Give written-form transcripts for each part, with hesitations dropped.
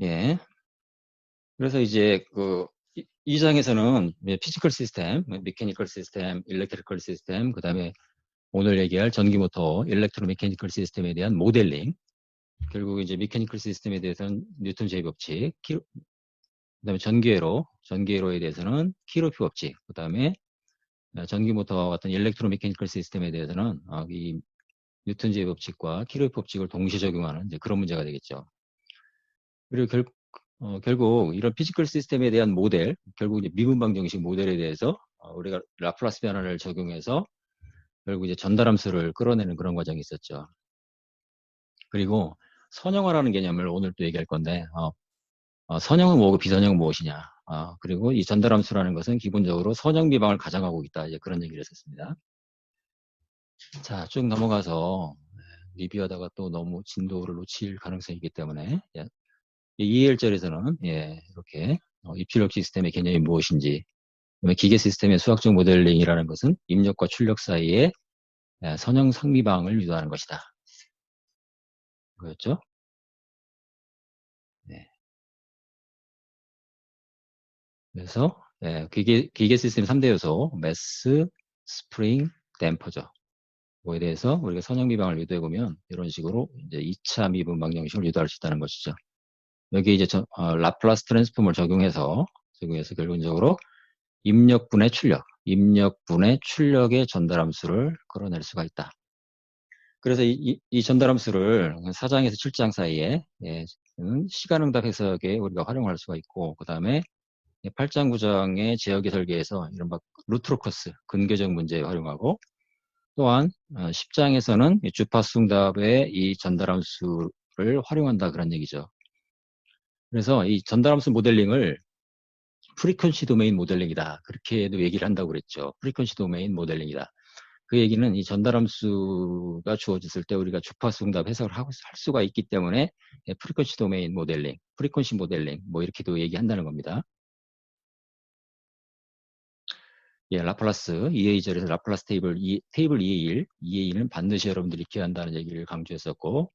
예. 그래서 이제 이 장에서는 피지컬 시스템, 메커니컬 시스템, 일렉트리컬 시스템, 그 다음에 오늘 얘기할 전기모터, 일렉트로 메커니컬 시스템에 대한 모델링, 결국 이제 메커니컬 시스템에 대해서는 뉴턴 제곱칙, 그다음에 전기회로에 대해서는 키로피 법칙, 그다음에 전기모터와 같은 일렉트로 메커니컬 시스템에 대해서는 이 뉴턴 제법칙과 키로피 법칙을 동시에 적용하는 이제 그런 문제가 되겠죠. 그리고 결국 이런 피지컬 시스템에 대한 모델, 결국 이제 미분방 정식 모델에 대해서 우리가 라플라스 변화를 적용해서 결국 이제 전달함수를 끌어내는 그런 과정이 있었죠. 그리고 선형화라는 개념을 오늘 또 얘기할 건데 선형은 뭐고 비선형은 무엇이냐. 그리고 이 전달함수라는 것은 기본적으로 선형 비방을 가정하고 있다. 이제 그런 얘기를 했었습니다. 자, 쭉 넘어가서 리뷰하다가 또 너무 진도를 놓칠 가능성이 있기 때문에 2일절에서는 이렇게 입출력 시스템의 개념이 무엇인지, 그다음에 기계 시스템의 수학적 모델링이라는 것은 입력과 출력 사이에 선형 상미방을 유도하는 것이다. 그렇죠? 네. 그래서 기계 시스템 3대 요소, 매스, 스프링, 댐퍼죠. 그거에 대해서 우리가 선형 미방을 유도해 보면 이런 식으로 이제 2차 미분 방정식을 유도할 수 있다는 것이죠. 여기 이제 라플라스 트랜스폼을 적용해서 결론적으로 입력분의 출력의 전달함수를 끌어낼 수가 있다. 그래서 이 전달함수를 4장에서 7장 사이에 시간응답 해석에 우리가 활용할 수가 있고, 그 다음에 8장 9장의 제어기 설계에서 이른바 루트로커스 근교적 문제에 활용하고, 또한 10장에서는 주파수 응답의 이 전달함수를 활용한다 그런 얘기죠. 그래서 이 전달함수 모델링을 프리퀀시 도메인 모델링이다. 그렇게도 얘기를 한다고 그랬죠. 프리퀀시 도메인 모델링이다. 그 얘기는 이 전달함수가 주어졌을 때 우리가 주파수 응답 해석을 할 수가 있기 때문에 프리퀀시 도메인 모델링, 프리퀀시 모델링 뭐 이렇게도 얘기한다는 겁니다. 라플라스 2A절에서 라플라스 테이블 2A1, 2A1은 반드시 여러분들이 익혀야 한다는 얘기를 강조했었고,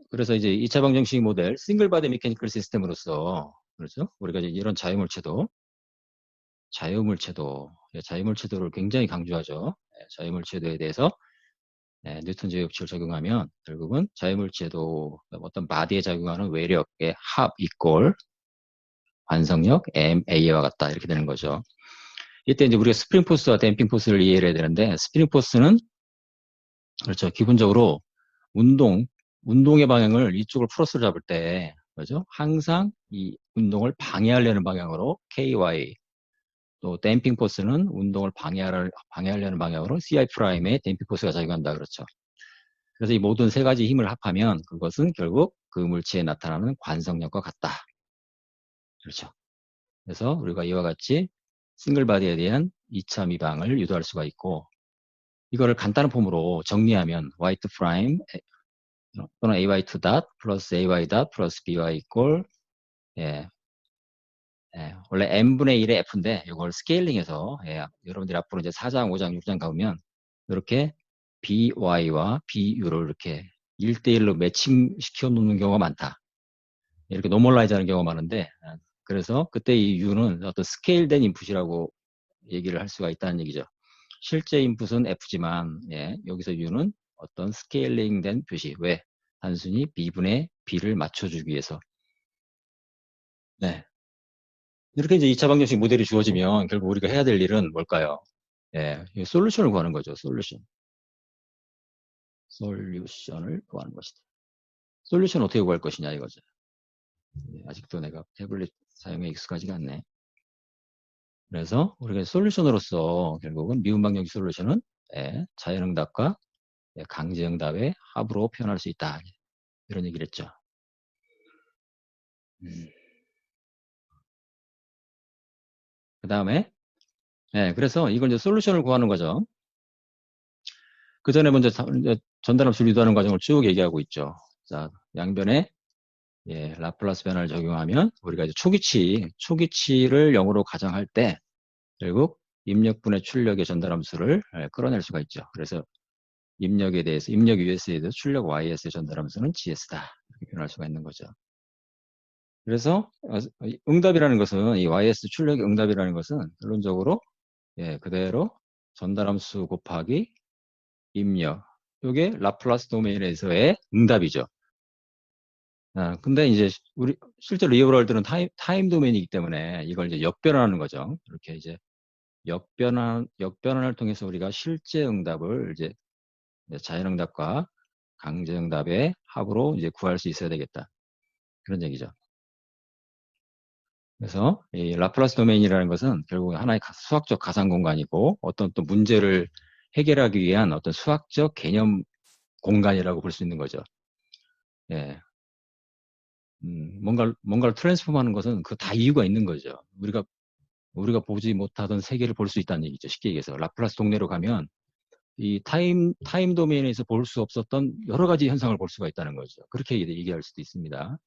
그래서 이제 2차 방정식 모델, 싱글 바디 메커니컬 시스템으로서, 그렇죠? 우리가 이제 이런 자유물체도를 굉장히 강조하죠. 자유물체도에 대해서 뉴턴 제곱칙을 적용하면 결국은 자유물체도 어떤 바디에 작용하는 외력의 합 이꼴 관성력 MA와 같다 이렇게 되는 거죠. 이때 이제 우리가 스프링 포스와 댐핑 포스를 이해를 해야 되는데, 스프링 포스는 그렇죠. 기본적으로 운동의 방향을 이쪽을 플러스로 잡을 때, 그죠? 항상 이 운동을 방해하려는 방향으로 KY, 또 댐핑 포스는 운동을 방해하려는 방향으로 CI 프라임에 댐핑 포스가 작용한다 그렇죠. 그래서 이 모든 세 가지 힘을 합하면 그것은 결국 그 물체에 나타나는 관성력과 같다. 그렇죠. 그래서 우리가 이와 같이 싱글 바디에 대한 2차 미방을 유도할 수가 있고, 이거를 간단한 폼으로 정리하면 y2 프라임 또는 ay2 닷 플러스 ay 닷 플러스 by 이꼴 원래 n분의 1의 f인데 이걸 스케일링해서 여러분들이 앞으로 이제 4장, 5장, 6장 가보면 이렇게 by와 bu를 이렇게 1대1로 매칭시켜 놓는 경우가 많다. 이렇게 노멀라이즈 하는 경우가 많은데 그래서 그때 이 u는 어떤 스케일된 인풋이라고 얘기를 할 수가 있다는 얘기죠. 실제 인풋은 f지만 여기서 u는 어떤 스케일링된 표시. 왜? 단순히 b분의 b를 맞춰주기 위해서. 네. 이렇게 이제 2차 방정식 모델이 주어지면 결국 우리가 해야 될 일은 뭘까요? 솔루션을 구하는 거죠. 솔루션을 구하는 것이다. 솔루션 어떻게 구할 것이냐 이거죠. 아직도 내가 태블릿 사용에 익숙하지가 않네. 그래서 우리가 솔루션으로서 결국은 미분 방정식 솔루션은 자연응답과 강제응답의 합으로 표현할 수 있다. 이런 얘기를 했죠. 그 다음에 그래서 이걸 이제 솔루션을 구하는 거죠. 그 전에 먼저 전달함수 유도하는 과정을 쭉 얘기하고 있죠. 자, 양변에 라플라스 변화를 적용하면 우리가 이제 초기치를 0으로 가정할 때 결국 입력분의 출력의 전달함수를 끌어낼 수가 있죠. 그래서 입력 US에 대해서 출력 YS의 전달함수는 GS다. 이렇게 표현할 수가 있는 거죠. 그래서 응답이라는 것은 이 YS 출력의 응답이라는 것은 결론적으로 그대로 전달함수 곱하기 입력. 이게 라플라스 도메인에서의 응답이죠. 근데 이제 우리 실제로 리얼월드는 타임 도메인이기 때문에 이걸 이제 역변환하는 거죠. 이렇게 이제 역변환을 통해서 우리가 실제 응답을 이제 자연응답과 강제응답의 합으로 이제 구할 수 있어야 되겠다. 그런 얘기죠. 그래서 이 라플라스 도메인이라는 것은 결국 하나의 수학적 가상 공간이고 어떤 또 문제를 해결하기 위한 어떤 수학적 개념 공간이라고 볼 수 있는 거죠. 예. 뭔가를 트랜스폼하는 것은 그 다 이유가 있는 거죠. 우리가 보지 못하던 세계를 볼 수 있다는 얘기죠. 쉽게 얘기해서 라플라스 동네로 가면 이 타임 도메인에서 볼 수 없었던 여러 가지 현상을 볼 수가 있다는 거죠. 그렇게 얘기할 수도 있습니다.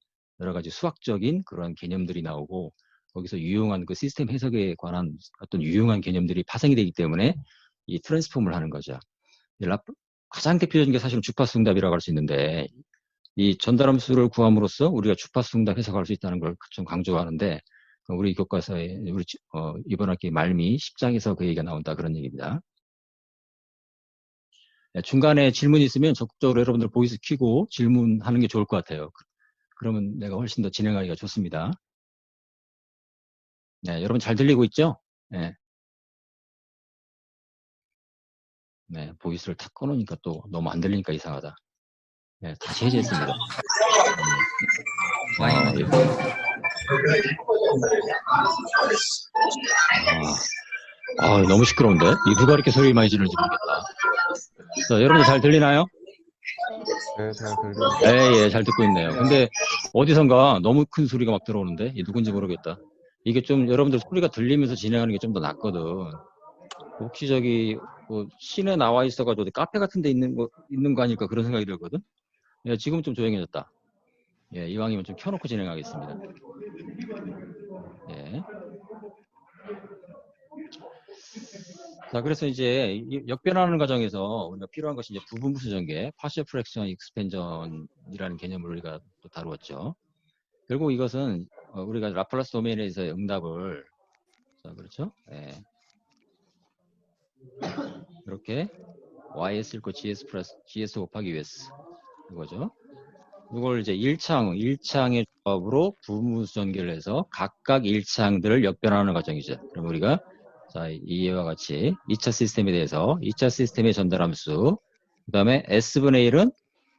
여러 가지 수학적인 그런 개념들이 나오고 거기서 유용한 그 시스템 해석에 관한 어떤 유용한 개념들이 파생이 되기 때문에 이 트랜스폼을 하는 거죠. 가장 대표적인 게 사실은 주파수 응답이라고 할 수 있는데 이 전달함수를 구함으로써 우리가 주파수 응답 해석할 수 있다는 걸 좀 강조하는데 우리 교과서에 이번 학기 말미 10장에서 그 얘기가 나온다 그런 얘기입니다. 중간에 질문이 있으면 적극적으로 여러분들 보이스 켜고 질문하는 게 좋을 것 같아요. 그러면 내가 훨씬 더 진행하기가 좋습니다. 네, 여러분 잘 들리고 있죠? 네. 네, 보이스를 탁 꺼놓으니까 또 너무 안 들리니까 이상하다. 네, 다시 해제했습니다. 너무 시끄러운데? 누가 이렇게 소리 많이 지르는지 모르겠다. 자, 여러분들 잘 들리나요? 네, 잘 들립니다. 예, 잘 듣고 있네요. 근데 어디선가 너무 큰 소리가 막 들어오는데 이게 누군지 모르겠다. 이게 좀 여러분들 소리가 들리면서 진행하는 게 좀 더 낫거든. 혹시 저기 뭐 시내 나와 있어가지고 카페 같은 데 있는 거 아닐까 그런 생각이 들거든. 예, 지금은 좀 조용해졌다. 예, 이왕이면 좀 켜놓고 진행하겠습니다. 예. 자, 그래서 이제 역변하는 과정에서 우리가 필요한 것이 이제 부분부수 전개, 파셜 프랙션 익스펜전이라는 개념을 우리가 또 다루었죠. 결국 이것은 우리가 라플라스 도메인에서의 응답을 자, 그렇죠? 예. 이렇게 YS 읽고 GS 플러스 GS 곱하기 US 이거죠. 이걸 이제 1창의 조합으로 부분부수 전개를 해서 각각 1창들을 역변하는 과정이죠. 그럼 우리가 자, 이와 같이 2차 시스템에 대해서 2차 시스템의 전달함수 그 다음에 S분의 1은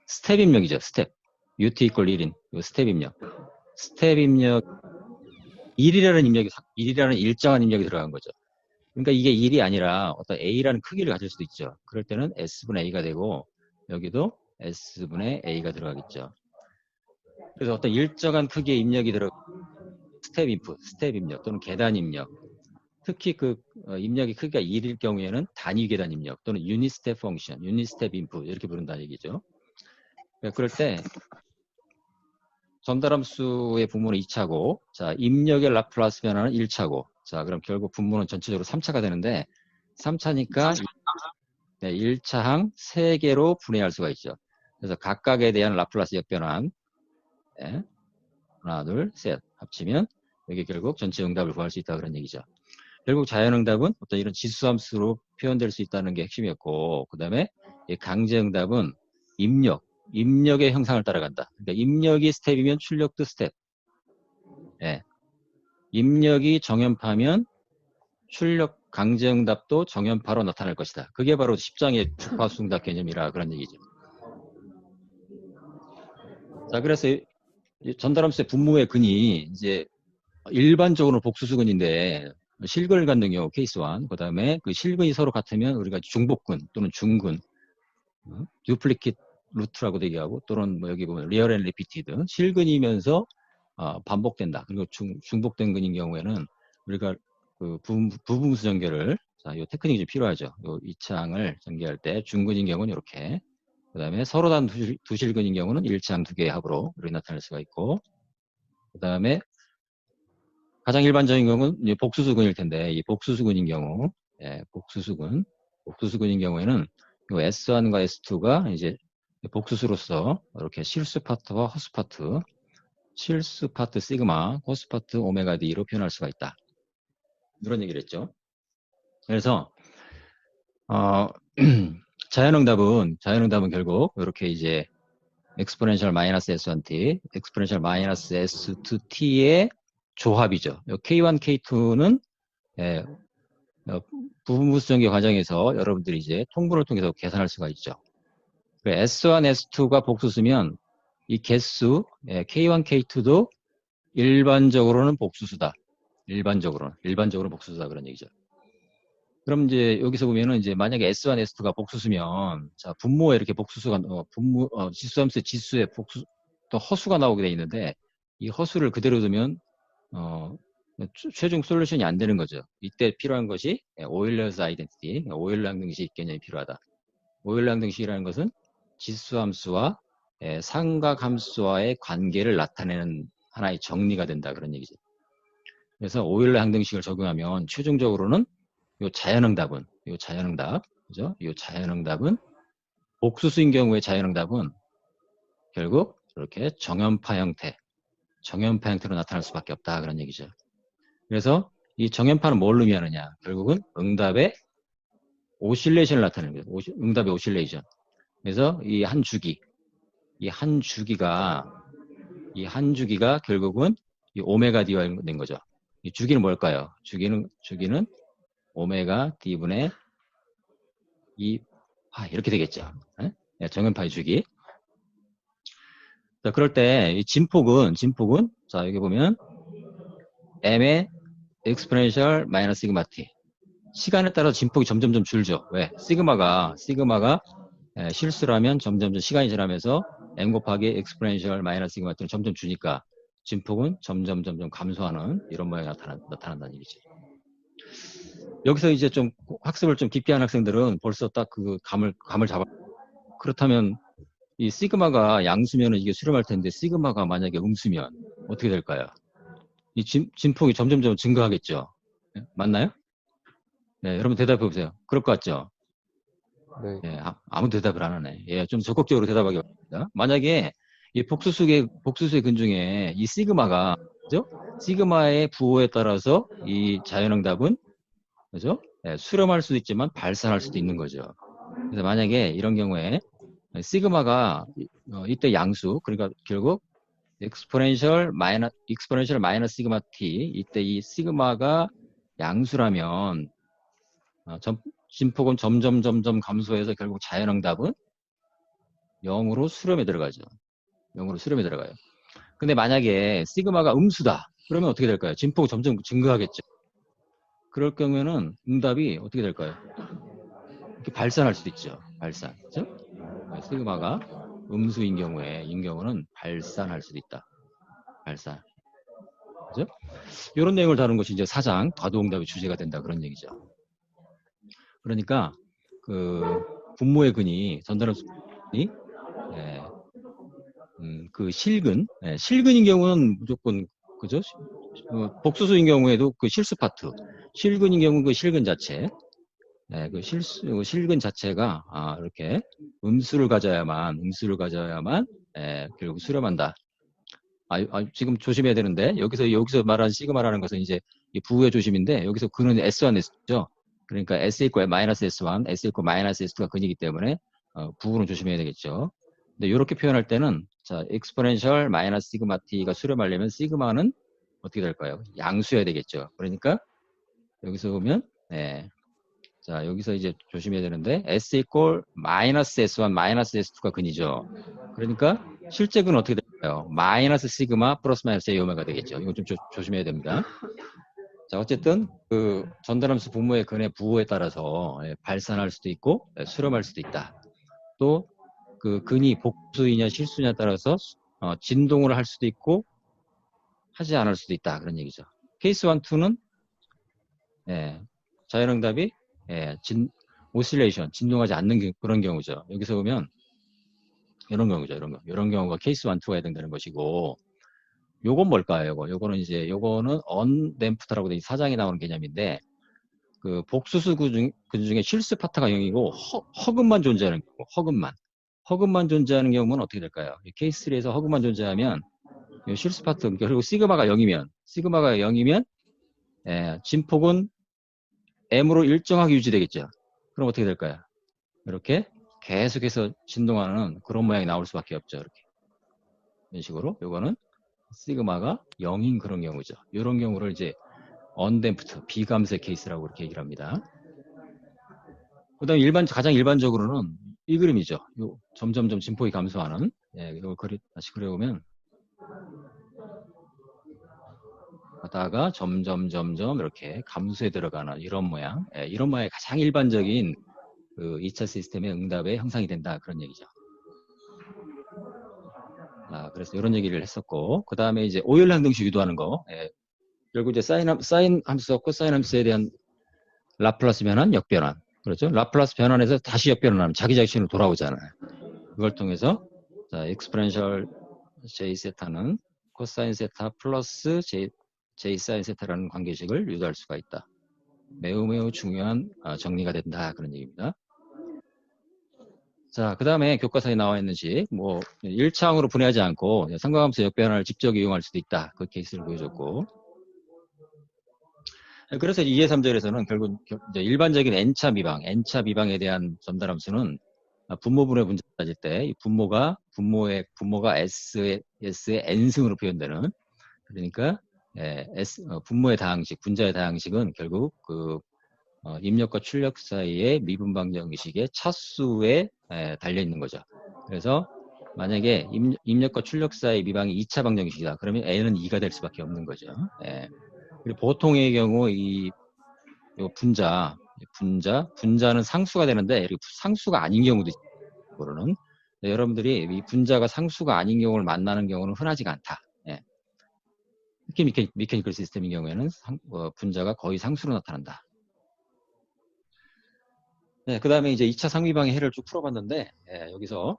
스텝 입력이죠. 스텝. UT 이퀄 1인 스텝 입력. 스텝 입력 1이라는 일정한 입력이 들어간 거죠. 그러니까 이게 1이 아니라 어떤 A라는 크기를 가질 수도 있죠. 그럴 때는 S분의 A가 되고 여기도 S분의 A가 들어가겠죠. 그래서 어떤 일정한 크기의 입력이 들어 스텝 인풋, 스텝 입력 또는 계단 입력. 특히 그 입력의 크기가 1일 경우에는 단위 계단 입력 또는 유닛 스텝 펑션, 유닛 스텝 인풋 이렇게 부른다는 얘기죠. 그럴 때 전달함수의 분모는 2차고 자, 입력의 라플라스 변화는 1차고 자, 그럼 결국 분모는 전체적으로 3차가 되는데 3차니까 1차항 3개로 분해할 수가 있죠. 그래서 각각에 대한 라플라스 역변환 하나, 둘, 셋 합치면 여기 결국 전체 응답을 구할 수 있다 그런 얘기죠. 결국 자연응답은 어떤 이런 지수함수로 표현될 수 있다는 게 핵심이었고 그 다음에 강제응답은 입력의 형상을 따라간다. 그러니까 입력이 스텝이면 출력도 스텝. 예. 입력이 정연파면 출력 강제응답도 정연파로 나타날 것이다. 그게 바로 10장의 주파수응답 개념이라 그런 얘기죠. 자, 그래서 전달함수의 분모의 근이 이제 일반적으로 복수수근인데 실근을 갖는 경우 케이스 1, 그 다음에 그 실근이 서로 같으면 우리가 중복근 또는 중근, 듀플리킷 루트라고도 얘기하고 또는 뭐 여기 보면 리얼 앤 리피티드 실근이면서 반복된다. 그리고 중복된 근인 경우에는 우리가 그 부분수 전개를 자, 이 테크닉이 좀 필요하죠. 요 이창을 전개할 때 중근인 경우는 이렇게 그 다음에 서로 다른 두 실근인 경우는 1창 2개의 합으로 이렇게 나타날 수가 있고 그 다음에 가장 일반적인 경우는 이제 복수수근일 텐데 이 복수수근인 경우 복수수근인 경우에는 이 S1과 S2가 이제 복수수로서 이렇게 실수 파트와 허수 파트 실수 파트 시그마, 코스 파트 오메가 D로 표현할 수가 있다. 이런 얘기를 했죠. 그래서 자연응답은 결국 이렇게 이제 exponential 마이너스 S1t, exponential 마이너스 S2t의 조합이죠. K1, K2는 부분부수전개 과정에서 여러분들이 이제 통분을 통해서 계산할 수가 있죠. S1, S2가 복수수면 이 개수 K1, K2도 일반적으로는 복수수다. 일반적으로 복수수다 그런 얘기죠. 그럼 이제 여기서 보면은 이제 만약에 S1, S2가 복수수면 자 분모에 이렇게 복수수가 지수함수 지수에 복수 또 허수가 나오게 돼 있는데 이 허수를 그대로 두면 최종 솔루션이 안 되는 거죠. 이때 필요한 것이 오일러스 아이덴티티, 오일러 항등식 개념이 필요하다. 오일러 항등식이라는 것은 지수함수와 삼각함수와의 관계를 나타내는 하나의 정리가 된다 그런 얘기죠. 그래서 오일러 항등식을 적용하면 최종적으로는 요 자연응답은 그죠? 요 자연응답은 복수수인 경우의 자연응답은 결국 이렇게 정연파 형태로 나타날 수밖에 없다 그런 얘기죠. 그래서 이 정연파는 뭘 의미하느냐? 결국은 응답의 오실레이션을 나타내는 거예요. 응답의 오실레이션. 그래서 이 한 주기가 결국은 이 오메가 D와 된 거죠. 이 주기는 뭘까요? 주기는 오메가 D분의 2파 이렇게 되겠죠. 정연파의 주기. 자, 그럴 때 이 진폭은 자 여기 보면 m의 exponential 마이너스 시그마 t 시간에 따라 진폭이 점점점 줄죠. 왜? 시그마가 실수라면 점점점 시간이 지나면서 m 곱하기 exponential 마이너스 시그마 t는 점점 주니까 진폭은 점점 감소하는 이런 모양이 나타난다는 얘기죠. 여기서 이제 좀 학습을 좀 깊게 한 학생들은 벌써 딱 그 감을 잡아. 그렇다면 이 시그마가 양수면은 이게 수렴할 텐데 시그마가 만약에 음수면 어떻게 될까요? 이 진폭이 점점점 증가하겠죠. 네? 맞나요? 네, 여러분 대답해 보세요. 그럴 것 같죠? 네. 예, 아무도 대답을 안 하네. 예, 좀 적극적으로 대답하기 바랍니다. 만약에 이 복수수의 근중에 이 시그마가 그죠? 시그마의 부호에 따라서 이 자연응답은 그죠? 예, 수렴할 수도 있지만 발산할 수도 있는 거죠. 그래서 만약에 이런 경우에 시그마가 이때 양수 그러니까 결국 exponential 마이너스 시그마 t 이때 이 시그마가 양수라면 진폭은 점점 감소해서 결국 자연응답은 0으로 수렴에 들어가죠. 0으로 수렴에 들어가요. 근데 만약에 시그마가 음수다. 그러면 어떻게 될까요? 진폭이 점점 증가하겠죠. 그럴 경우에는 응답이 어떻게 될까요? 이렇게 발산할 수도 있죠. 발산. 그죠? 시그마가 음수인 경우는 발산할 수도 있다. 발산. 그죠? 이런 내용을 다룬 것이 이제 4장 과도응답의 주제가 된다. 그런 얘기죠. 그러니까 그 분모의 근이 전달함수근이 그 실근인 경우는 무조건 그죠? 복수수인 경우에도 그 실수 파트, 실근인 경우는 그 실근 자체, 그 실근 자체가 이렇게 음수를 가져야만 결국 수렴한다. 지금 조심해야 되는데 여기서 말하는 시그마라는 것은 이제 이 부호의 조심인데 여기서 근은 S1, S죠. 그러니까 S 이퀄 마이너스 S1, S 이퀄 마이너스 S2가 근이기 때문에 부호는 조심해야 되겠죠. 근데 이렇게 표현할 때는 자, exponential 마이너스 시그마 t가 수렴하려면 시그마는 어떻게 될까요? 양수여야 되겠죠. 그러니까 여기서 보면 자, 여기서 이제 조심해야 되는데 S 이퀄 마이너스 S1, 마이너스 S2가 근이죠. 그러니까 실제 근은 어떻게 될까요? 마이너스 시그마 플러스 마이너스 A 오메가 되겠죠. 이거 좀 조심해야 됩니다. 자, 어쨌든 그 전달함수 분모의 근의 부호에 따라서 발산할 수도 있고 수렴할 수도 있다. 또 그 근이 복수이냐 실수냐에 따라서 진동을 할 수도 있고 하지 않을 수도 있다. 그런 얘기죠. 케이스 1, 2는 자연응답이 오실레이션, 진동하지 않는 그런 경우죠. 여기서 보면 이런 경우죠. 이런 경우가 케이스 1, 2가 해당되는 것이고 요건 뭘까요? 요거는 언댐프트라고 돼 4장에 나오는 개념인데 그 복수수 근 중에 실수 파트가 0이고 허근만 존재하는 경우, 허근만 존재하는 경우는 어떻게 될까요? 케이스 3에서 허근만 존재하면 이 실수 파트, 그리고 시그마가 0이면, 예, 진폭은 M으로 일정하게 유지되겠죠. 그럼 어떻게 될까요? 이렇게 계속해서 진동하는 그런 모양이 나올 수밖에 없죠. 이렇게. 이런 식으로. 요거는 시그마가 0인 그런 경우죠. 이런 경우를 이제 언댐프트, 비감쇄 케이스라고 이렇게 얘기를 합니다. 그 다음에 가장 일반적으로는 이 그림이죠. 요 점점점 진폭이 감소하는, 예, 이걸 다시 그려보면, 하다가 점점 이렇게 감소에 들어가는 이런 모양, 예, 이런 모양이 가장 일반적인 그 2차 시스템의 응답의 형상이 된다. 그런 얘기죠. 그래서 이런 얘기를 했었고, 그 다음에 이제 오열 행동식 유도하는 거, 예, 결국 이제 사인 함수와 코사인 함수에 대한 라플라스 변환, 역변환. 그렇죠? 라플라스 변환해서 다시 역변환하면 자기 자신으로 돌아오잖아요. 그걸 통해서, 자, exponential j 세타는 코사인 세타 플러스 j 사인 세타라는 관계식을 유도할 수가 있다. 매우 중요한 정리가 된다. 그런 얘기입니다. 자, 그 다음에 교과서에 나와 있는 식, 뭐, 1차항으로 분해하지 않고 삼각함수 역변환을 직접 이용할 수도 있다. 그 케이스를 보여줬고. 그래서 2의 3절에서는 결국 이제 일반적인 n차 미방에 대한 전달함수는 분모분의 문제 따질 때 이 분모가 S의 n승으로 표현되는, 그러니까 분모의 다항식, 분자의 다항식은 결국 그 입력과 출력 사이의 미분방정식의 차수에 달려 있는 거죠. 그래서 만약에 입력과 출력 사이의 미방이 2차 방정식이다. 그러면 n은 2가 될 수밖에 없는 거죠. 그리고 보통의 경우 이 분자는 상수가 되는데 이렇게 상수가 아닌 경우도 있고는 여러분들이 이 분자가 상수가 아닌 경우를 만나는 경우는 흔하지가 않다. 특히 미케니컬 시스템인 경우에는 분자가 거의 상수로 나타난다. 네, 그 다음에 이제 2차 상미방의 해를 쭉 풀어봤는데, 여기서,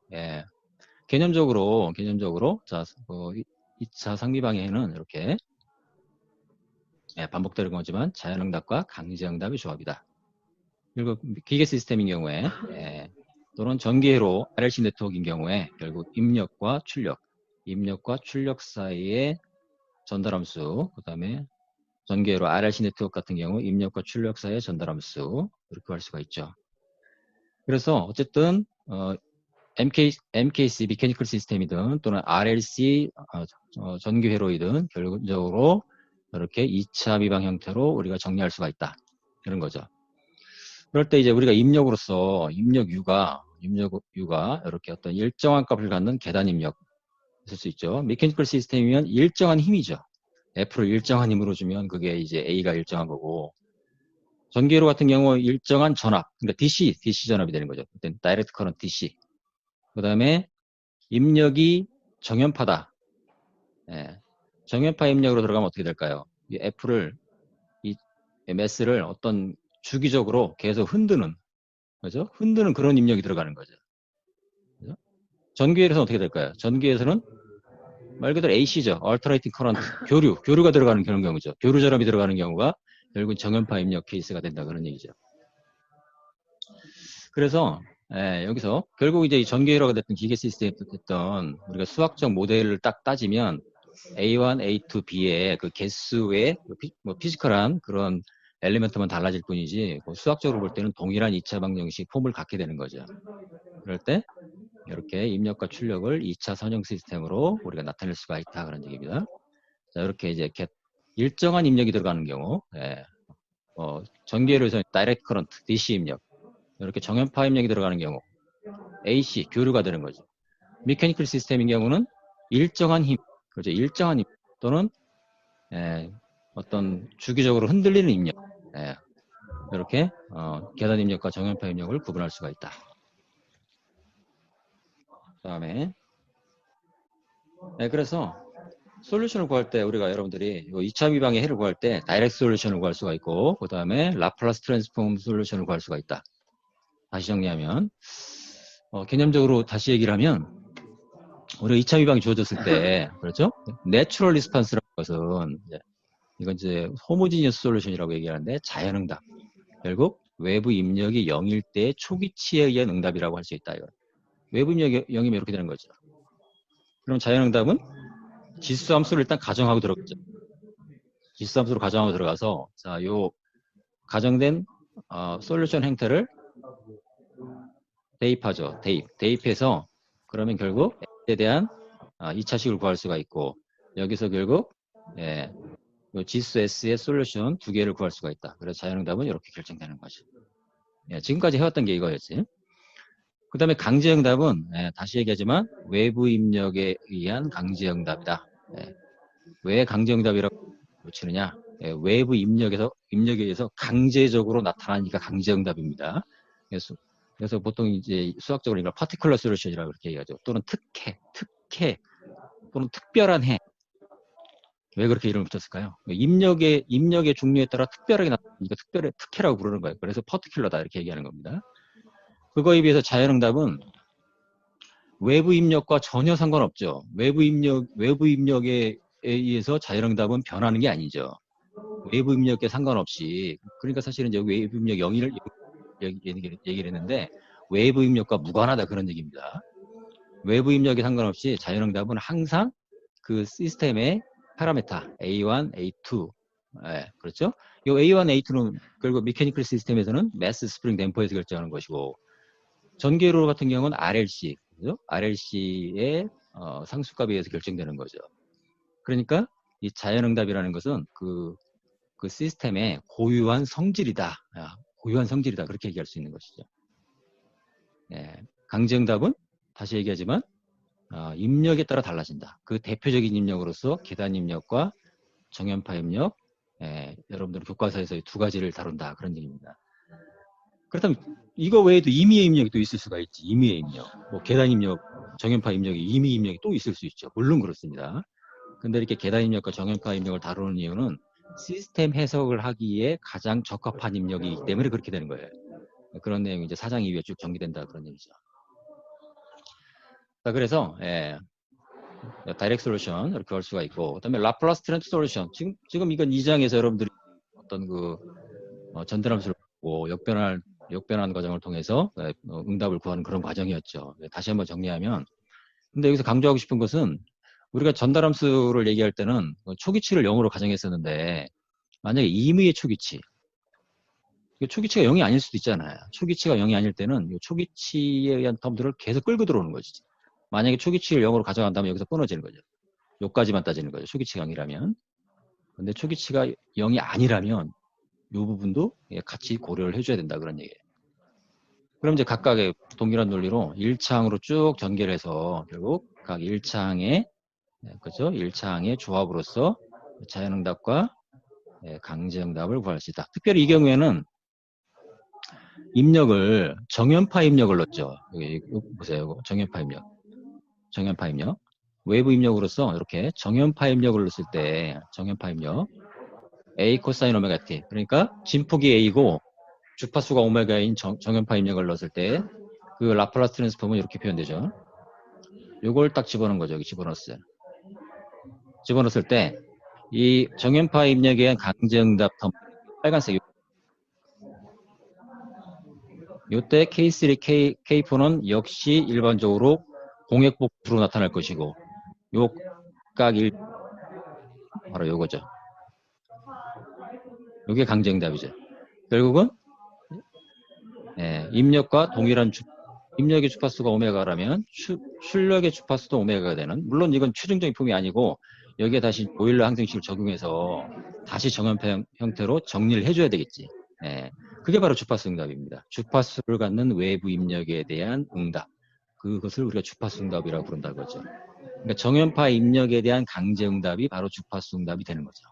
개념적으로, 자, 2차 상미방의 해는 이렇게, 반복되는 거지만 자연응답과 강제응답의 조합이다. 그리고 기계 시스템인 경우에, 또는 전기회로 RLC 네트워크인 경우에 결국 입력과 출력 사이의 전달함수, 그 다음에 전기회로 RLC 네트워크 같은 경우 입력과 출력 사이의 전달함수, 이렇게 할 수가 있죠. 그래서 어쨌든 MKC 미케니컬 시스템이든 또는 RLC 전기회로이든 결국적으로 이렇게 2차 미방 형태로 우리가 정리할 수가 있다. 이런 거죠. 그럴 때 이제 우리가 입력으로서 입력 U가 이렇게 어떤 일정한 값을 갖는 계단 입력 있을 수 있죠. 미케니컬 시스템이면 일정한 힘이죠. F를 일정한 힘으로 주면 그게 이제 A가 일정한 거고, 전기회로 같은 경우 일정한 전압, 그러니까 DC 전압이 되는 거죠. 그때 다이렉트 커런트 DC. 그 다음에 입력이 정연파다. 정연파 입력으로 들어가면 어떻게 될까요? 이 F를, 이 매스를 어떤 주기적으로 계속 흔드는, 그죠? 흔드는 그런 입력이 들어가는 거죠. 그죠? 전기회로에서는 어떻게 될까요? 전기회에서는 말 그대로 AC죠. Alternating Current. 교류가 들어가는 그런 경우죠. 교류 전압이 들어가는 경우가 결국 정연파 입력 케이스가 된다. 그런 얘기죠. 그래서 여기서 결국 이제 전기회로가 됐던 기계 시스템이 됐던 우리가 수학적 모델을 딱 따지면 A1, A2, B의 그 개수의 뭐 피지컬한 그런 엘리멘트만 달라질 뿐이지 수학적으로 볼 때는 동일한 2차 방정식 폼을 갖게 되는 거죠. 그럴 때 이렇게 입력과 출력을 2차 선형 시스템으로 우리가 나타낼 수가 있다. 그런 얘기입니다. 자, 이렇게 이제 일정한 입력이 들어가는 경우, 전기회로에서 다이렉트 커런트, DC 입력, 이렇게 정연파 입력이 들어가는 경우, AC, 교류가 되는 거죠. 미케니컬 시스템인 경우는 일정한 힘, 그렇죠. 일정한 힘 또는 어떤 주기적으로 흔들리는 입력, 이렇게 계단 입력과 정연파 입력을 구분할 수가 있다. 그 다음에 그래서 솔루션을 구할 때 우리가 여러분들이 2차 미방의 해를 구할 때 다이렉트 솔루션을 구할 수가 있고, 그 다음에 라플라스 트랜스폼 솔루션을 구할 수가 있다. 다시 정리하면 개념적으로 다시 얘기를 하면 우리가 2차 미방이 주어졌을 때, 그렇죠? 내추럴 리스판스라는 것은 이건 이제 호모지니어스 솔루션이라고 얘기하는데 자연응답. 결국 외부 입력이 0일 때 초기치에 의한 응답이라고 할 수 있다. 이거. 외부 입력이 0이면 이렇게 되는 거죠. 그럼 자연응답은 지수 함수를 일단 가정하고 들어갔죠. 지수 함수로 가정하고 들어가서 자, 요 가정된 솔루션 행태를 대입하죠. 대입해서 그러면 결국 X에 대한 2차식을 구할 수가 있고 여기서 결국 예, 요 지수 S의 솔루션 두 개를 구할 수가 있다. 그래서 자연응답은 이렇게 결정되는 거죠. 예, 지금까지 해왔던 게 이거였지. 그 다음에 강제응답은 다시 얘기하지만 외부 입력에 의한 강제응답이다. 예, 왜 강제응답이라고 치느냐? 예, 외부 입력에 의해서 강제적으로 나타나니까 강제응답입니다. 그래서 보통 이제 수학적으로 이걸 particular solution이라고 그렇게 얘기하죠. 또는 특혜 또는 특별한 해. 왜 그렇게 이름을 붙였을까요? 입력의 종류에 따라 특별하게 나타나니까 특혜라고 부르는 거예요. 그래서 particular다 이렇게 얘기하는 겁니다. 그거에 비해서 자연응답은 외부 입력과 전혀 상관없죠. 외부 입력에 의해서 자연응답은 변하는 게 아니죠. 외부 입력에 상관없이. 그러니까 사실은 이제 외부 입력 0을 얘기를 했는데 외부 입력과 무관하다 그런 얘기입니다. 외부 입력에 상관없이 자연응답은 항상 그 시스템의 파라메타 A1, A2 그렇죠? 이 A1, A2는 결국 미케니컬 시스템에서는 매스 스프링 댐퍼에서 결정하는 것이고 전기회로 같은 경우는 RLC, 그죠? RLC의 상수값에 의해서 결정되는 거죠. 그러니까 이 자연응답이라는 것은 그 시스템의 고유한 성질이다. 고유한 성질이다. 그렇게 얘기할 수 있는 것이죠. 예, 강제응답은 다시 얘기하지만 입력에 따라 달라진다. 그 대표적인 입력으로서 계단 입력과 정연파 입력, 여러분들 교과서에서 두 가지를 다룬다. 그런 얘기입니다. 그렇다면 이거 외에도 임의의 입력이 또 있을 수가 있지. 임의의 입력. 뭐 계단 입력, 정연파 입력이 임의 입력이 또 있을 수 있죠. 물론 그렇습니다. 근데 이렇게 계단 입력과 정연파 입력을 다루는 이유는 시스템 해석을 하기에 가장 적합한 입력이기 때문에 그렇게 되는 거예요. 그런 내용이 이제 4장 이후에 쭉 정리된다 그런 얘기죠. 자, 그래서 다이렉트 솔루션 이렇게 할 수가 있고, 그다음에 라플라스 트랜스 솔루션. 지금 이건 2장에서 여러분들이 어떤 그 전달함수를 보고 역변환 과정을 통해서 응답을 구하는 그런 과정이었죠. 다시 한번 정리하면, 근데 여기서 강조하고 싶은 것은 우리가 전달함수를 얘기할 때는 초기치를 0으로 가정했었는데 만약에 임의의 초기치, 초기치가 0이 아닐 수도 있잖아요. 초기치가 0이 아닐 때는 이 초기치에 의한 텀들을 계속 끌고 들어오는 거지. 만약에 초기치를 0으로 가져간다면 여기서 끊어지는 거죠. 요까지만 따지는 거죠. 초기치가 0이라면. 근데 초기치가 0이 아니라면 이 부분도 같이 고려를 해줘야 된다 그런 얘기예요. 그럼 이제 각각의 동일한 논리로 1차항으로 쭉 전개를 해서 결국 각 1차항의 그죠? 1차항의 조합으로서 자연응답과 강제응답을 구할 수 있다. 특별히 이 경우에는 입력을 정연파 입력을 넣었죠. 여기 보세요. 정연파 입력. 외부 입력으로서 이렇게 정연파 입력을 넣었을 때 정연파 입력 A 코사인 오메가 t 그러니까 진폭이 A고 주파수가 오메가인 정연파 입력을 넣었을 때 그 라플라스 트랜스폼은 이렇게 표현되죠. 요걸 딱 집어넣은 거죠. 여기 집어넣었어요. 집어넣었을 때 이 정연파 입력에 의한 강제응답 텀 빨간색 요때 K3, K4는 역시 일반적으로 공액복수로 나타날 것이고 요 각 1 바로 요거죠. 요게 강제응답이죠. 결국은 입력과 동일한 입력의 주파수가 오메가라면 출력의 주파수도 오메가가 되는, 물론 이건 최종적인 품이 아니고 여기에 다시 보일러 항생식을 적용해서 다시 정연파 형태로 정리를 해줘야 되겠지. 그게 바로 주파수 응답입니다. 주파수를 갖는 외부 입력에 대한 응답. 그것을 우리가 주파수 응답이라고 부른다고 하죠. 그러니까 정연파 입력에 대한 강제 응답이 바로 주파수 응답이 되는 거죠.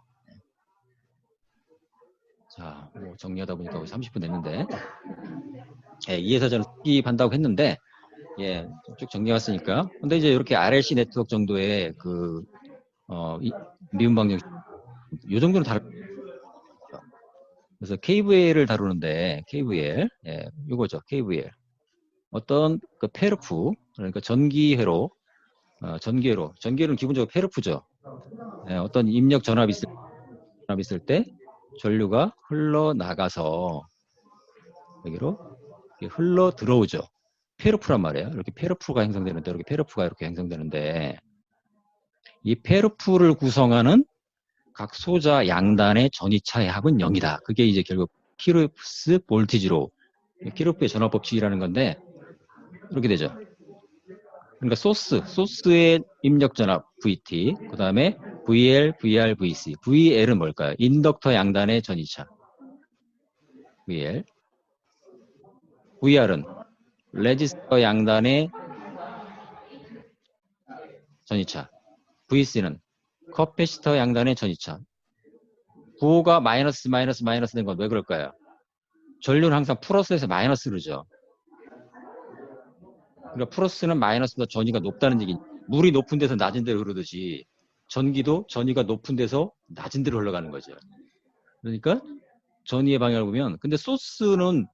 자, 뭐 정리하다 보니까 30분 됐는데, 2에서 저는 스킵한다고 했는데, 쭉 정리해왔으니까. 근데 이제 이렇게 RLC 네트워크 정도의 미분 방정, 요 정도는 다를 그래서 KVL을 다루는데, KVL, 요거죠, KVL. 어떤 그 페르프, 그러니까 전기회로, 전기회로는 기본적으로 페르프죠. 어떤 입력 전압이 있을 때 전류가 흘러나가서 여기로 흘러 들어오죠. 페르프란 말이에요. 이렇게 페르프가 형성되는데, 이렇게 페르프가 이렇게 형성되는데, 이 페르프를 구성하는 각 소자 양단의 전이차의 합은 0이다. 그게 이제 결국 키르프스 볼티지로, 키르프의 전압 법칙이라는 건데, 이렇게 되죠. 그러니까 소스의 입력 전압 VT, 그 다음에 VL, VR, VC. VL은 뭘까요? 인덕터 양단의 전이차. VL. VR은 레지스터 양단의 전이차. VC는 커패시터 양단의 전이차. 부호가 마이너스 된 건 왜 그럴까요? 전류는 항상 플러스에서 마이너스로죠. 그러니까 플러스는 마이너스보다 전위가 높다는 얘기. 물이 높은 데서 낮은 데로 흐르듯이 전기도 전위가 높은 데서 낮은 데로 흘러가는 거죠. 그러니까 전위의 방향을 보면, 근데 소스는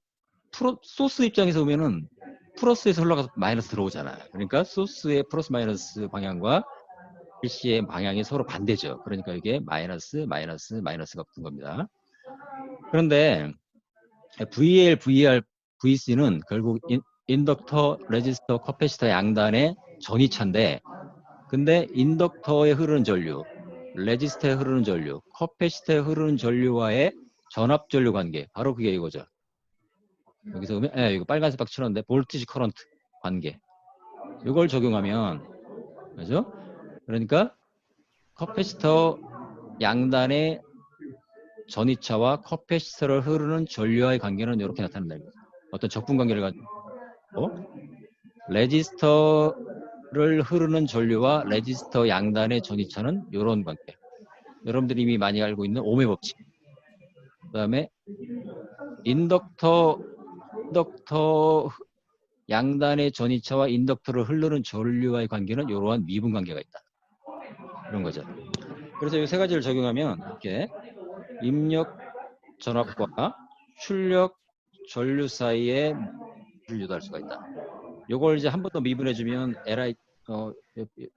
소스 입장에서 보면은 플러스에서 흘러가서 마이너스 들어오잖아요. 그러니까 소스의 플러스 마이너스 방향과 일시의 방향이 서로 반대죠. 그러니까 이게 마이너스가 붙은 겁니다. 그런데 VL, VR, VC는 결국 인덕터, 레지스터, 커패시터 양단의 전이차인데, 근데 인덕터에 흐르는 전류, 레지스터에 흐르는 전류, 커패시터에 흐르는 전류와의 전압 전류 관계, 바로 그게 이거죠. 여기서 보면, 이거 빨간색 박 칠했는데 볼티지 커런트 관계. 이걸 적용하면, 그죠? 그러니까 커패시터 양단의 전이차와 커패시터를 흐르는 전류와의 관계는 이렇게 나타난다. 어떤 적분 관계를 가지고 레지스터를 흐르는 전류와 레지스터 양단의 전이차는 이런 관계. 여러분들이 이미 많이 알고 있는 오음의 법칙. 그 다음에 인덕터 양단의 전이차와 인덕터를 흐르는 전류와의 관계는 이러한 미분 관계가 있다. 이런 거죠. 그래서 이 세 가지를 적용하면 이렇게 입력 전압과 출력 전류 사이에 유도할 수가 있다. 요걸 이제 한 번 더 미분해주면 LI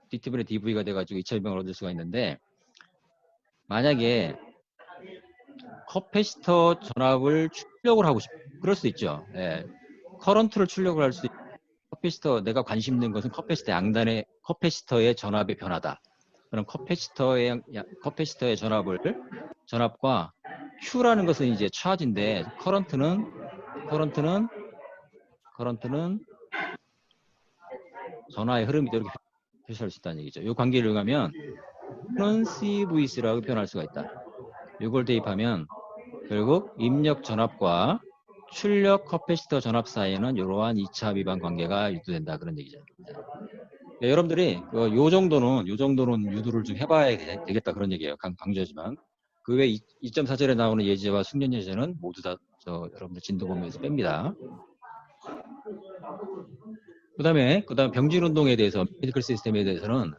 DT분의 DV가 돼가지고 2차 변형을 얻을 수가 있는데, 만약에 커패시터 전압을 출력을 하고 싶어, 그럴 수 있죠. 예. 커런트를 출력을 할 수 있고, 커패시터, 내가 관심 있는 것은 커패시터 양단의 커패시터의 전압의 변화다. 그럼 커패시터의 전압과 Q라는 것은 이제 차지인데, 커런트는 전화의 흐름이다, 이렇게 표시할 수 있다는 얘기죠. 이 관계를 이용하면 Q는 CVC라고 표현할 수가 있다. 이걸 대입하면 결국 입력 전압과 출력 커패시터 전압 사이에는 이러한 2차 비반 관계가 유도된다, 그런 얘기죠. 네, 여러분들이 요 정도는 유도를 좀 해봐야 되겠다, 그런 얘기예요. 강조하지만 그 외 2.4절에 나오는 예제와 숙련 예제는 모두 다 여러분들 진도 범위에서 뺍니다. 그다음에 병진 운동에 대해서, 메디컬 시스템에 대해서는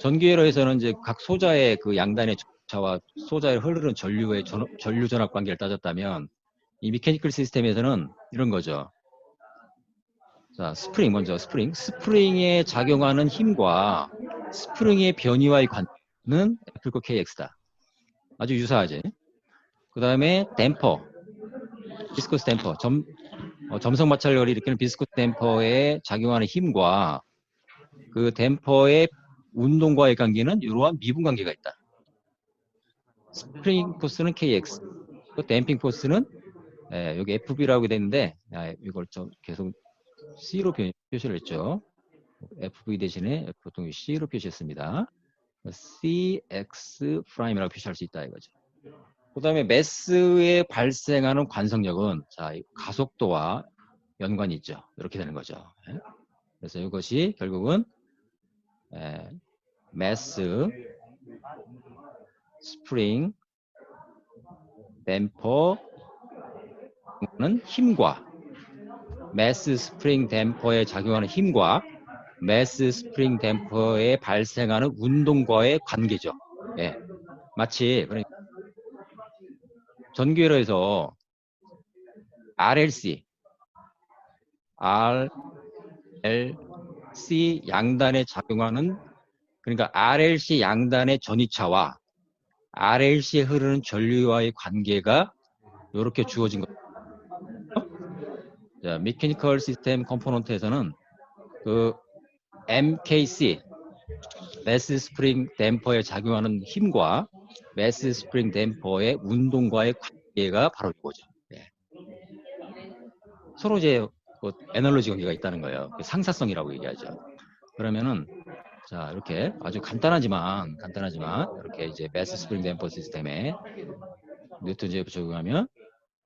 전기회로에서는 이제 각 소자의 그 양단의 전차와 소자에 흐르는 전류의 전류 전압 관계를 따졌다면, 이 미케니컬 시스템에서는 이런 거죠. 자, 스프링에 작용하는 힘과 스프링의 변이와의 관계는 F KX다. 아주 유사하지. 그 다음에 댐퍼, 비스코스 댐퍼, 점성 마찰력을 일으키는 비스코스 댐퍼에 작용하는 힘과 그 댐퍼의 운동과의 관계는 이러한 미분 관계가 있다. 스프링 포스는 KX, 댐핑 포스는 여기 FB라고 되어 있는데, 이걸 좀 계속 C로 표시를 했죠. FV 대신에 보통 C로 표시했습니다. CX 프라임이라고 표시할 수 있다, 이거죠. 그 다음에 매스에 발생하는 관성력은, 자, 가속도와 연관이 있죠. 이렇게 되는 거죠. 그래서 이것이 결국은 매스, 스프링, 댐퍼는 힘과, 매스 스프링 댐퍼에 작용하는 힘과 매스 스프링 댐퍼에 발생하는 운동과의 관계죠. 예. 마치 전기회로에서 RLC 양단에 작용하는, 그러니까 RLC 양단의 전이차와 RLC에 흐르는 전류와의 관계가 이렇게 주어진 겁니다. 자, 미케니컬 시스템 컴포넌트에서는 그 MKC, 매스 스프링 댐퍼에 작용하는 힘과 매스 스프링 댐퍼의 운동과의 관계가 바로 이거죠. 네. 서로 이제 뭐 에너지 관계가 있다는 거예요. 상사성이라고 얘기하죠. 그러면은 자 이렇게 아주 간단하지만 이렇게 이제 매스 스프링 댐퍼 시스템에 뉴턴 제프 적용하면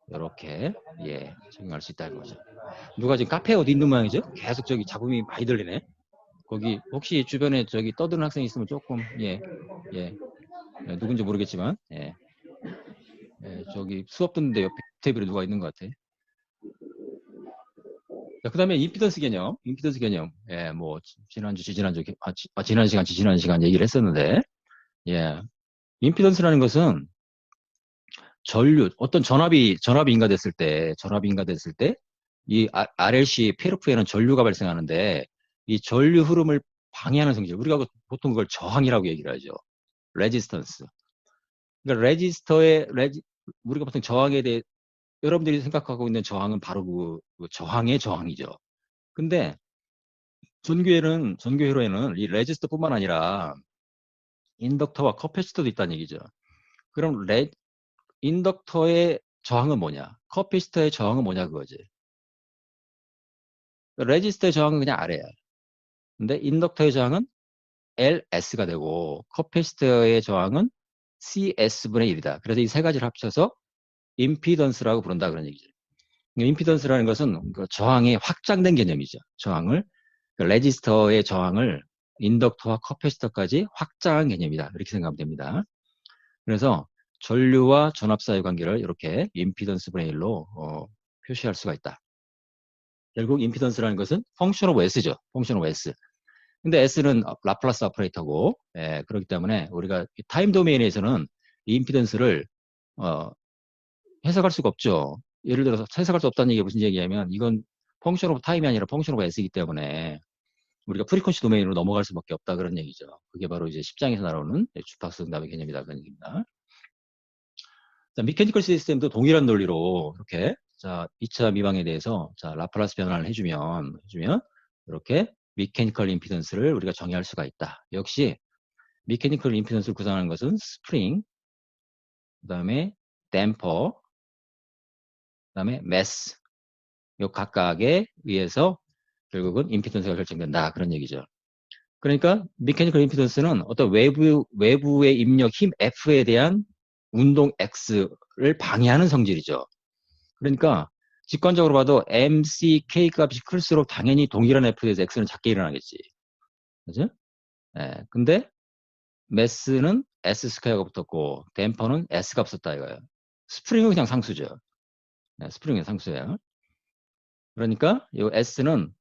이렇게 예 적용할 수 있다는 거죠. 누가 지금 카페에 어디 있는 모양이죠? 계속 저기 잡음이 많이 들리네. 거기 혹시 주변에 저기 떠드는 학생 있으면 조금 예 누군지 모르겠지만 저기 수업 듣는데 옆에 테이블에 누가 있는 것 같아. 그 다음에 임피던스 개념, 뭐 지난주, 지난 시간 얘기를 했었는데, 임피던스라는 것은 전류, 어떤 전압이 인가됐을 때, 이 RLC, PLF에는 전류가 발생하는데, 이 전류 흐름을 방해하는 성질, 우리가 보통 그걸 저항이라고 얘기를 하죠. 레지스턴스. 그러니까 우리가 보통 저항에 대해, 여러분들이 생각하고 있는 저항은 바로 그 저항의 저항이죠. 근데 전교회로에는 이 레지스터뿐만 아니라 인덕터와 커패시터도 있다는 얘기죠. 그럼 인덕터의 저항은 뭐냐? 커패시터의 저항은 뭐냐 그거지. 레지스터의 저항은 그냥 R야. 근데 인덕터의 저항은 LS가 되고 커패시터의 저항은 CS분의 1이다. 그래서 이 세 가지를 합쳐서 임피던스라고 부른다 그런 얘기죠. 임피던스라는 것은 그 저항이 확장된 개념이죠. 저항을 레지스터의 저항을 인덕터와 커패시터까지 확장한 개념이다. 이렇게 생각하면 됩니다. 그래서 전류와 전압 사이 관계를 이렇게 임피던스 분의 1로 표시할 수가 있다. 결국 임피던스라는 것은 펑션 오브 S죠. 펑션 오브 S. 근데 S는 라플라스 오퍼레이터고 그렇기 때문에 우리가 타임 도메인에서는 이 임피던스를 해석할 수가 없죠. 예를 들어서 해석할 수 없다는 얘기가 무슨 얘기냐면 이건 펑션 오브 타임이 아니라 펑션 오브 S이기 때문에 우리가 프리퀀시 도메인으로 넘어갈 수밖에 없다 그런 얘기죠. 그게 바로 이제 10장에서 나오는 주파수 응답의 개념이다 그런 얘기입니다. 자, 미케니컬 시스템도 동일한 논리로 이렇게 자 2차 미방에 대해서 자 라플라스 변환을 해주면 이렇게 미케니컬 임피던스를 우리가 정의할 수가 있다. 역시 미케니컬 임피던스를 구성하는 것은 스프링, 그 다음에 댐퍼, 그 다음에 매스 요 각각에 의해서 결국은 임피던스가 결정된다 그런 얘기죠. 그러니까 미케니컬 임피던스는 어떤 외부의 입력 힘 F에 대한 운동 X를 방해하는 성질이죠. 그러니까 직관적으로 봐도 MCK 값이 클수록 당연히 동일한 F에서 X는 작게 일어나겠지. 그죠? 근데 매스는 S 스퀘어가 붙었고 댐퍼는 S가 붙었다 이거예요. 스프링은 그냥 상수죠. 스프링은 상수예요. 그러니까 이 S는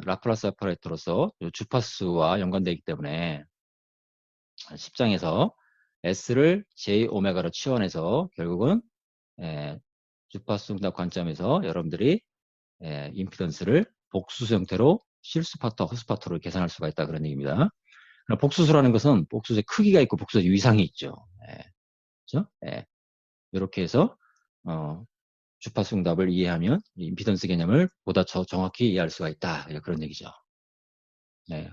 라플라스 오퍼레이터로서 주파수와 연관되기 때문에 10장에서 S를 J 오메가로 치환해서 결국은 주파수 응답 관점에서 여러분들이 임피던스를 복수수 형태로 실수파터, 허수파터로 계산할 수가 있다 그런 얘기입니다. 복수수라는 것은 복수수의 크기가 있고 복수수의 위상이 있죠. 그렇죠? 이렇게 해서 주파수 응답을 이해하면 임피던스 개념을 보다 정확히 이해할 수가 있다. 그런 얘기죠. 네.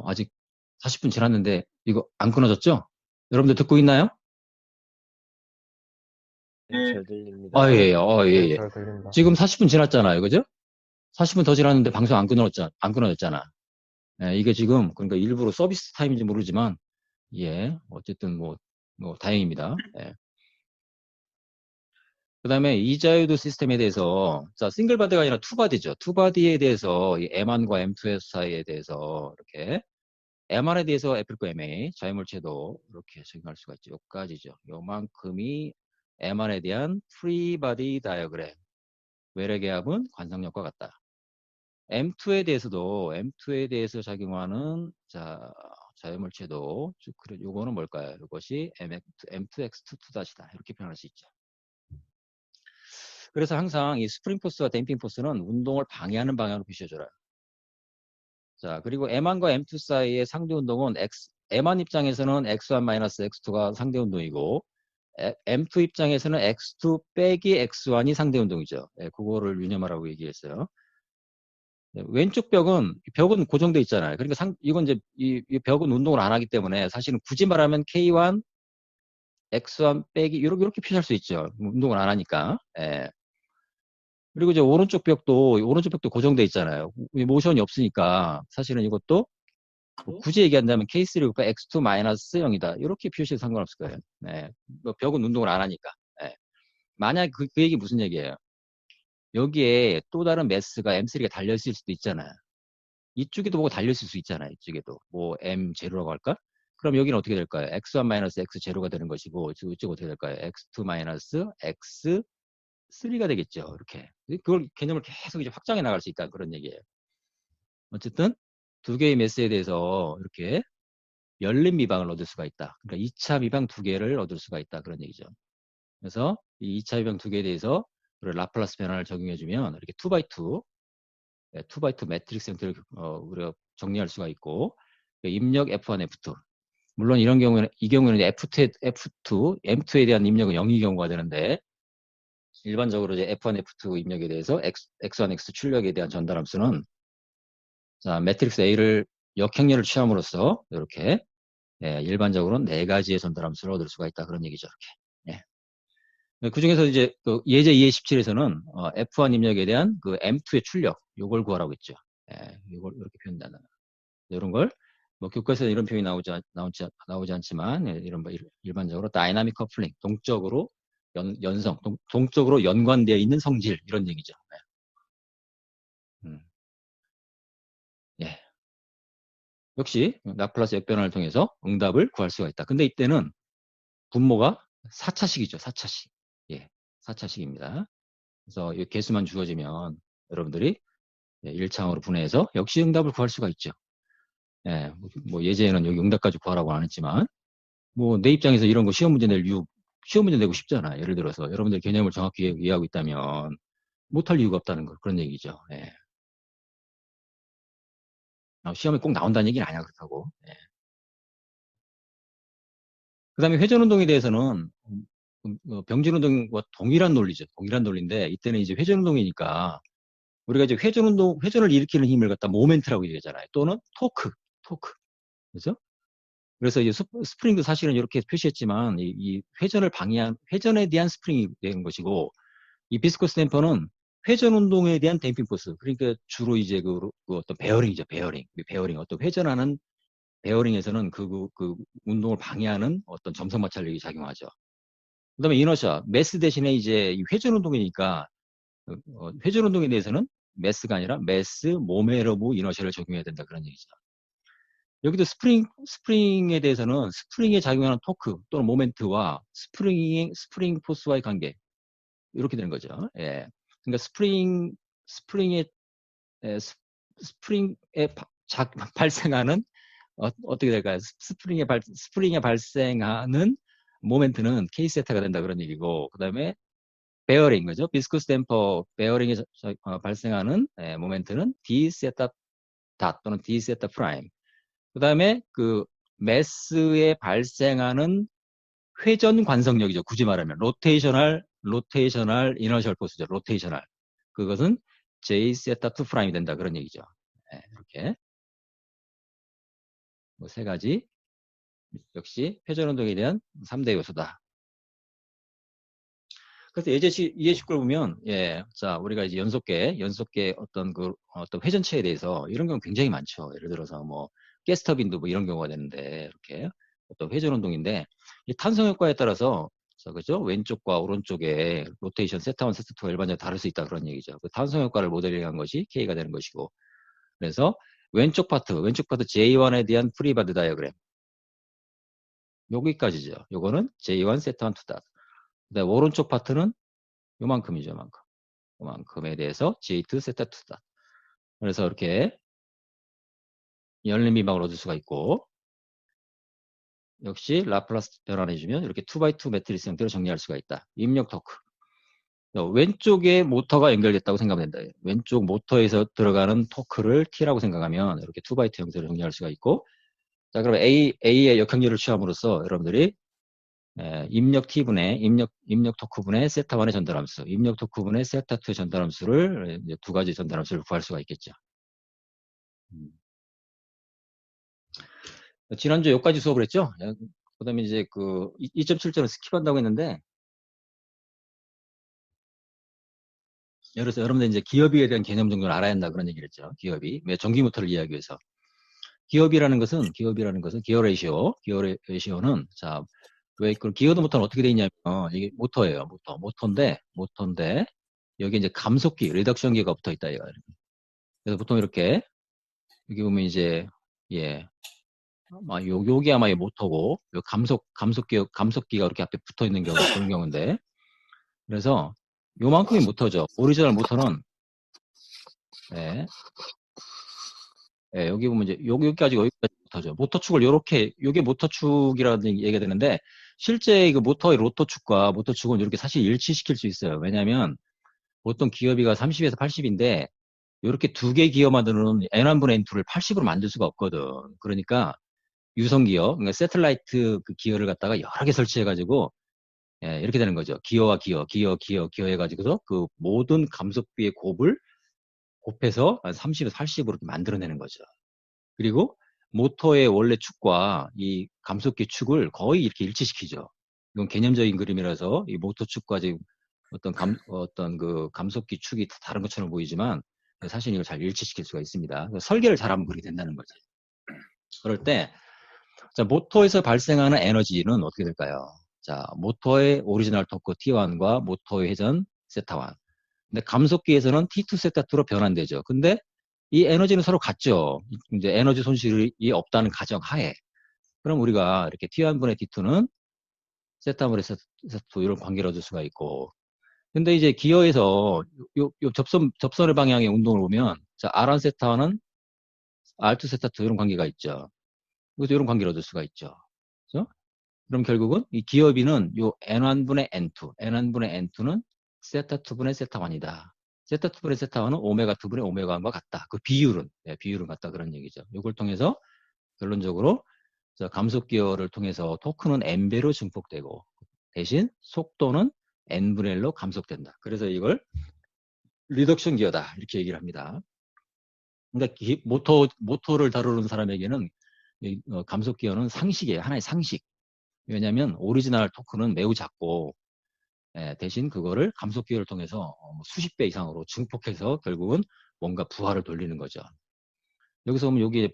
아직 40분 지났는데 이거 안 끊어졌죠? 여러분들 듣고 있나요? 잘 들립니다. 예. 잘 들립니다. 지금 40분 지났잖아요. 그죠? 40분 더 지났는데 방송 안 끊어졌잖아. 이게 지금 그러니까 일부러 서비스 타임인지 모르지만 어쨌든 뭐 다행입니다. 그 다음에 이자유도 시스템에 대해서 자 싱글 바디가 아니라 투바디죠. 투바디에 대해서 이 M1과 M2 사이에 대해서 이렇게 M1에 대해서 F과 MA 자유물체도 이렇게 적용할 수가 있죠. 여기까지죠. 요만큼이 M1에 대한 프리 바디 다이어그램 외래 계합은 관성력과 같다. M2에 대해서 작용하는 자유물체도 요거는 뭘까요? 이것이 M2X22-다 이렇게 표현할 수 있죠. 그래서 항상 이 스프링 포스와 댐핑 포스는 운동을 방해하는 방향으로 표시해줘라. 자, 그리고 M1과 M2 사이의 상대 운동은 M1 입장에서는 X1-X2가 상대 운동이고 M2 입장에서는 X2 빼기 X1이 상대 운동이죠. 그거를 유념하라고 얘기했어요. 왼쪽 벽은 고정돼 있잖아요. 그러니까 이건 이제 이 벽은 운동을 안 하기 때문에 사실은 굳이 말하면 K1, X1 빼기 이렇게 표시할 수 있죠. 운동을 안 하니까. 예. 그리고 이제 오른쪽 벽도 고정돼 있잖아요. 모션이 없으니까 사실은 이것도 뭐 굳이 얘기한다면 K3 곱하기 X2 마이너스 0이다. 이렇게 표시해도 상관없을 거예요. 네. 뭐 벽은 운동을 안 하니까. 네. 만약 그 얘기 무슨 얘기예요? 여기에 또 다른 매스가 M3가 달려있을 수도 있잖아요. 이쪽에도 뭐가 달려있을 수 있잖아요. 이쪽에도. 뭐 M0라고 할까? 그럼 여기는 어떻게 될까요? X1 마이너스 X0가 되는 것이고, 이쪽 어떻게 될까요? X2 마이너스 X3가 되겠죠. 이렇게. 그걸 개념을 계속 이제 확장해 나갈 수 있다. 그런 얘기예요. 어쨌든 두 개의 매스에 대해서 이렇게 열린 미방을 얻을 수가 있다. 그러니까 2차 미방 두 개를 얻을 수가 있다. 그런 얘기죠. 그래서 이 2차 미방 두 개에 대해서 라플라스 변화를 적용해주면 이렇게 2x2, 2x2 매트릭스 형태를 우리가 정리할 수가 있고, 입력 F1, F2. 물론 이 경우에는 F2, M2에 대한 입력은 0이 경우가 되는데, 일반적으로 이제 F1, F2 입력에 대해서 X1, X2 출력에 대한 전달함수는 자, 매트릭스 A를 역행렬을 취함으로써 이렇게 일반적으로는 네 가지의 전달함수를 얻을 수가 있다. 그런 얘기죠. 이렇게. 그 중에서 이제 그 예제 217에서는 F1 입력에 대한 그 M2의 출력, 요걸 구하라고 했죠. 이걸 이렇게 표현한다. 이런 걸, 뭐 교과서에 이런 표현이 나오지 않지만, 이런 일반적으로 다이나믹 커플링, 동적으로 동적으로 연관되어 있는 성질, 이런 얘기죠. 예. 역시 라플라스 역변화를 통해서 응답을 구할 수가 있다. 근데 이때는 분모가 4차식이죠. 4차식. 예. 4차식입니다. 그래서 이 개수만 주어지면 여러분들이 1차항으로 분해해서 역시 응답을 구할 수가 있죠. 예. 뭐 예제에는 여기 응답까지 구하라고 안 했지만 뭐 내 입장에서 이런 거 시험 문제 내고 싶잖아. 예를 들어서 여러분들 개념을 정확히 이해하고 있다면 못할 이유가 없다는 거 그런 얘기죠. 예. 시험에 꼭 나온다는 얘기는 아니야 그렇다고. 예. 그 다음에 회전운동에 대해서는 병진운동과 동일한 논리죠. 동일한 논리인데 이때는 이제 회전운동이니까 우리가 이제 회전을 일으키는 힘을 갖다 모멘트라고 얘기하잖아요. 또는 토크. 그죠? 그래서 이제 스프링도 사실은 이렇게 표시했지만 이 회전에 대한 스프링이 되는 것이고 이 비스코스 댐퍼는 회전 운동에 대한 댐핑 포스. 그러니까 주로 이제 그 어떤 베어링이죠. 베어링. 어떤 회전하는 베어링에서는 그 운동을 방해하는 어떤 점성 마찰력이 작용하죠. 그다음에 이너샤, 매스 대신에 이제 이 회전 운동이니까 회전 운동에 대해서는 매스가 아니라 매스 모메러브 이너샤를 적용해야 된다 그런 얘기죠. 여기도 스프링에 대해서는 스프링에 작용하는 토크 또는 모멘트와 스프링 포스와의 관계 이렇게 되는 거죠. 예. 그러니까 스프링에 발생하는 어떻게 될까요? 스프링에 발생하는 모멘트는 K 세타가 된다 그런 얘기고 그다음에 베어링 그죠? 비스쿠스 댐퍼 베어링에 발생하는 모멘트는 D 세타 닷 또는 D 세타 프라임. 그다음에 그 매스에 발생하는 회전 관성력이죠. 굳이 말하면 로테이셔널 이너셜 포스죠. 로테이셔널. 그것은 J 세타 2 프라임이 된다 그런 얘기죠. 이렇게 뭐 세 가지 역시 회전 운동에 대한 3대 요소다. 그래서 예제식을 보면 자 우리가 이제 연속계 어떤 회전체에 대해서 이런 경우 굉장히 많죠. 예를 들어서 뭐 가스터빈도 뭐 이런 경우가 되는데 이렇게 어떤 회전 운동인데 이 탄성 효과에 따라서 그죠? 왼쪽과 오른쪽에 로테이션 세타1, 세타2가 일반적으로 다를 수 있다 그런 얘기죠. 그 탄성 효과를 모델링한 것이 K가 되는 것이고 그래서 왼쪽 파트 J1에 대한 프리바드 다이어그램 여기까지죠. 요거는 J1 세타1 투 닷. 그다음에 오른쪽 파트는 요만큼이죠. 요만큼에 대해서 J2 세타 투 닷. 그래서 이렇게 열린 미방을 얻을 수가 있고 역시 라플라스 변환해 주면 이렇게 2x2 매트리스 형태로 정리할 수가 있다. 입력 토크. 왼쪽에 모터가 연결됐다고 생각하면 된다. 왼쪽 모터에서 들어가는 토크를 T라고 생각하면 이렇게 2x2 형태로 정리할 수가 있고 자 그럼 A의 역행렬을 취함으로써 여러분들이 입력 T분의 입력 토크분의 세타1의 전달함수 입력 토크분의 세타2의 전달함수를 두 가지 전달함수를 구할 수가 있겠죠. 지난주에 여기까지 수업을 했죠? 그 다음에 이제 그 2.7절은 스킵한다고 했는데, 그래서 여러분들 이제 기업에 대한 개념 정도는 알아야 한다 그런 얘기를 했죠. 기업이. 왜 전기모터를 이해하기 위해서. 기어기어 레이시오는, 자, 왜, 그 기어도 모터는 어떻게 돼 있냐면, 이게 모터예요. 모터인데, 여기 이제 감속기, 리덕션 기가 붙어 있다, 이거. 그래서 보통 이렇게, 여기 보면 이제, 예, 요게 아마 이 모터고, 요 감속기가 이렇게 앞에 붙어 있는 경우, 그런 경우인데, 그래서 요만큼이 모터죠. 오리지널 모터는, 예, 예, 여기 보면 이제 여기까지 모터죠. 모터축을 요게 모터축이라는 얘기가 되는데, 실제 그 모터의 로터축과 모터축은 이렇게 사실 일치시킬 수 있어요. 왜냐하면 보통 기어비가 30에서 80인데 이렇게 두 개 기어 만드는 N1분의 N2를 80으로 만들 수가 없거든. 그러니까 유성 기어, 그러니까 세틀라이트 그 기어를 갖다가 여러 개 설치해가지고, 예, 이렇게 되는 거죠. 기어와 기어 해가지고서 그 모든 감속비의 곱을 곱해서 30에서 80으로 만들어내는 거죠. 그리고 모터의 원래 축과 이 감속기 축을 거의 이렇게 일치시키죠. 이건 개념적인 그림이라서 이 모터 축과 지금 어떤 그 감속기 축이 다른 것처럼 보이지만 사실 이걸 잘 일치시킬 수가 있습니다. 설계를 잘하면 그렇게 된다는 거죠. 그럴 때, 자, 모터에서 발생하는 에너지는 어떻게 될까요? 자, 모터의 오리지널 토크 T1과 모터의 회전 세타1. 근데 감속기에서는 T2 세타2로 변환되죠. 근데 이 에너지는 서로 같죠. 이제 에너지 손실이 없다는 가정하에. 그럼 우리가 이렇게 T1분의 T2는 세타분의 세타2 이런 관계를 얻을 수가 있고. 근데 이제 기어에서 요 접선의 방향의 운동을 보면, 자, R1 세타는 R2 세타2 이런 관계가 있죠. 그래서 이런 관계를 얻을 수가 있죠. 그죠? 그럼 결국은 이 기어비는 요 N1분의 N2분의 N2는 세타2분의 세타1이다. 세타2분의 세타1은 오메가2분의 오메가1과 같다. 그 비율은, 네, 비율은 같다. 그런 얘기죠. 이걸 통해서 결론적으로 감속 기어를 통해서 토크는 n배로 증폭되고 대신 속도는 n분의 1로 감속된다. 그래서 이걸 리덕션 기어다. 이렇게 얘기를 합니다. 그러니까 모터를 다루는 사람에게는 감속 기어는 상식이에요. 하나의 상식. 왜냐하면 오리지널 토크는 매우 작고, 예, 대신 그거를 감속 기어를 통해서 수십 배 이상으로 증폭해서 결국은 뭔가 부하를 돌리는 거죠. 여기서 보면 여기에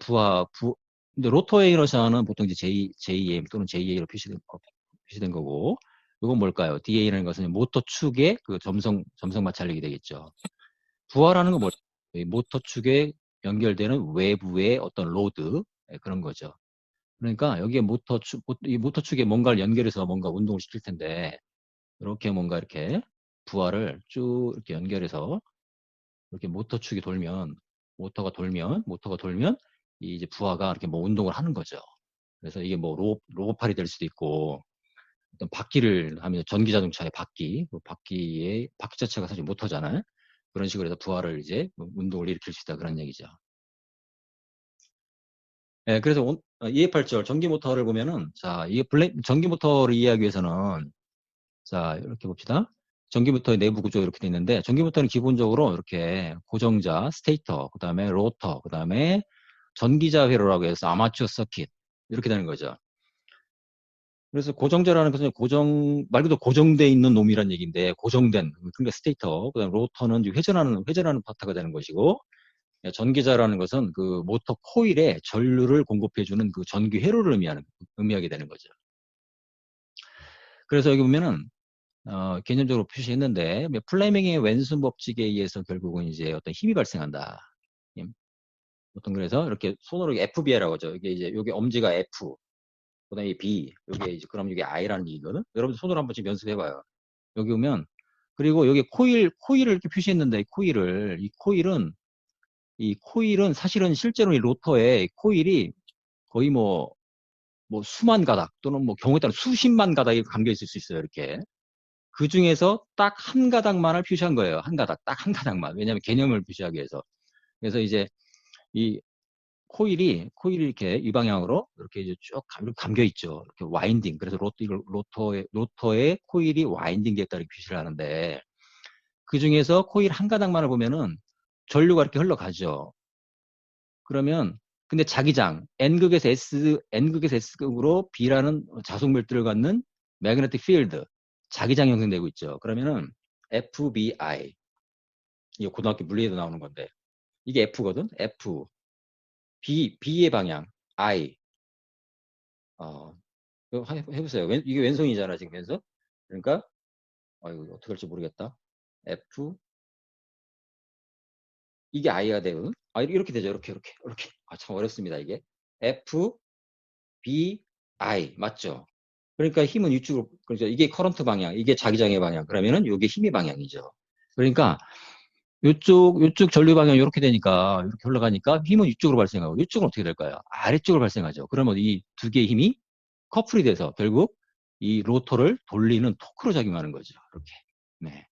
근데 로터의 이너시아는 보통 이제 JEM 또는 JA로 표시된 거고, 이건 뭘까요? DA라는 것은 모터 축의 그 점성 마찰력이 되겠죠. 부하라는 건 뭐예요? 모터 축에 연결되는 외부의 어떤 로드, 예, 그런 거죠. 그러니까 여기에 이 모터 축에 뭔가를 연결해서 뭔가 운동을 시킬 텐데, 이렇게 뭔가 이렇게 부하를 쭉 이렇게 연결해서 이렇게 모터가 돌면 이 이제 부하가 이렇게 뭐 운동을 하는 거죠. 그래서 이게 뭐 로봇팔이 될 수도 있고, 어떤 바퀴를 하면 전기 자동차의 바퀴 자체가 사실 모터잖아요. 그런 식으로 해서 부하를 이제 운동을 일으킬 수 있다 그런 얘기죠. 예, 그래서 EF8절 전기 모터를 보면은, 자, 이게 전기 모터를 이해하기 위해서는, 자, 이렇게 봅시다. 전기 모터의 내부 구조 이렇게 돼 있는데, 전기 모터는 기본적으로 이렇게 고정자, 스테이터, 그 다음에 로터, 그 다음에 전기자 회로라고 해서 아마추어 서킷 이렇게 되는 거죠. 그래서 고정자라는 것은 말 그대로 고정돼 있는 놈이란 얘기인데, 고정된, 그러니까 스테이터, 그다음 로터는 회전하는 파트가 되는 것이고, 전기자라는 것은 그 모터 코일에 전류를 공급해주는 그 전기 회로를 의미하게 되는 거죠. 그래서 여기 보면은 개념적으로 표시했는데, 플레밍의 왼손 법칙에 의해서 결국은 이제 어떤 힘이 발생한다. 보통 그래서 이렇게 손으로 FB라고 하죠. 이게 엄지가 F, 그다음에 B, 여기 이제 그럼 이게 I라는 얘기거든. 여러분 손으로 한번 지금 연습해봐요. 여기 오면, 그리고 여기 코일을 이렇게 표시했는데, 이 코일은 사실은 실제로 이 로터에 코일이 거의 뭐 수만 가닥 또는 뭐 경우에 따라 수십만 가닥이 감겨 있을 수 있어요. 이렇게. 그 중에서 딱 한 가닥만을 표시한 거예요. 딱 한 가닥만. 왜냐하면 개념을 표시하기 위해서. 그래서 이제 이 코일이 이렇게 이 방향으로 이렇게 이제 쭉 감겨 있죠. 이렇게 와인딩. 그래서 로터의 코일이 와인딩 됐다 이렇게 표시를 하는데, 그 중에서 코일 한 가닥만을 보면은 전류가 이렇게 흘러가죠. 그러면 근데 자기장 N극에서 S극으로 B라는 자속 물질을 갖는 매그네틱 필드 자기장이 형성되고 있죠. 그러면은 FBI 이게 고등학교 물리에도 나오는 건데 이게 F거든. F B의 방향 I 이거 해보세요. 이게 왼손이잖아 지금 왼손. 그러니까 이거 어떻게 할지 모르겠다. F 이게 I가 되거든. 이렇게 되죠. 이렇게. 참 어렵습니다 이게. F B I 맞죠? 그러니까 힘은 이쪽으로 그렇죠. 이게 커런트 방향, 이게 자기장의 방향. 그러면은 이게 힘의 방향이죠. 그러니까 요쪽 전류 방향이 이렇게 되니까 이렇게 흘러가니까 힘은 이쪽으로 발생하고 이쪽은 어떻게 될까요? 아래쪽으로 발생하죠. 그러면 이 두 개의 힘이 커플이 돼서 결국 이 로터를 돌리는 토크로 작용하는 거죠. 이렇게. 네.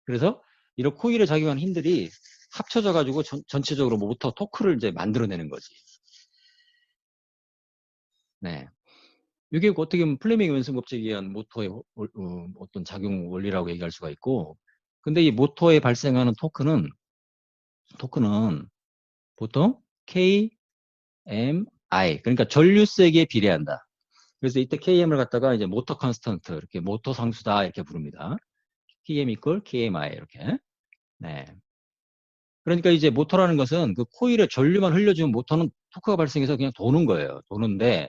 그래서 이런 코일에 작용하는 힘들이 합쳐져 가지고 전체적으로 모터 토크를 이제 만들어내는 거지. 네. 이게 어떻게 보면 플레밍 원심법칙에 의한 모터의 어떤 작용 원리라고 얘기할 수가 있고, 근데 이 모터에 발생하는 토크는 보통 KMI, 그러니까 전류세기에 비례한다. 그래서 이때 KM을 갖다가 이제 모터 컨스턴트, 이렇게 모터 상수다 이렇게 부릅니다. KM equal KMI 이렇게. 네. 그러니까 이제 모터라는 것은 그 코일에 전류만 흘려주면 모터는 토크가 발생해서 그냥 도는 거예요. 도는데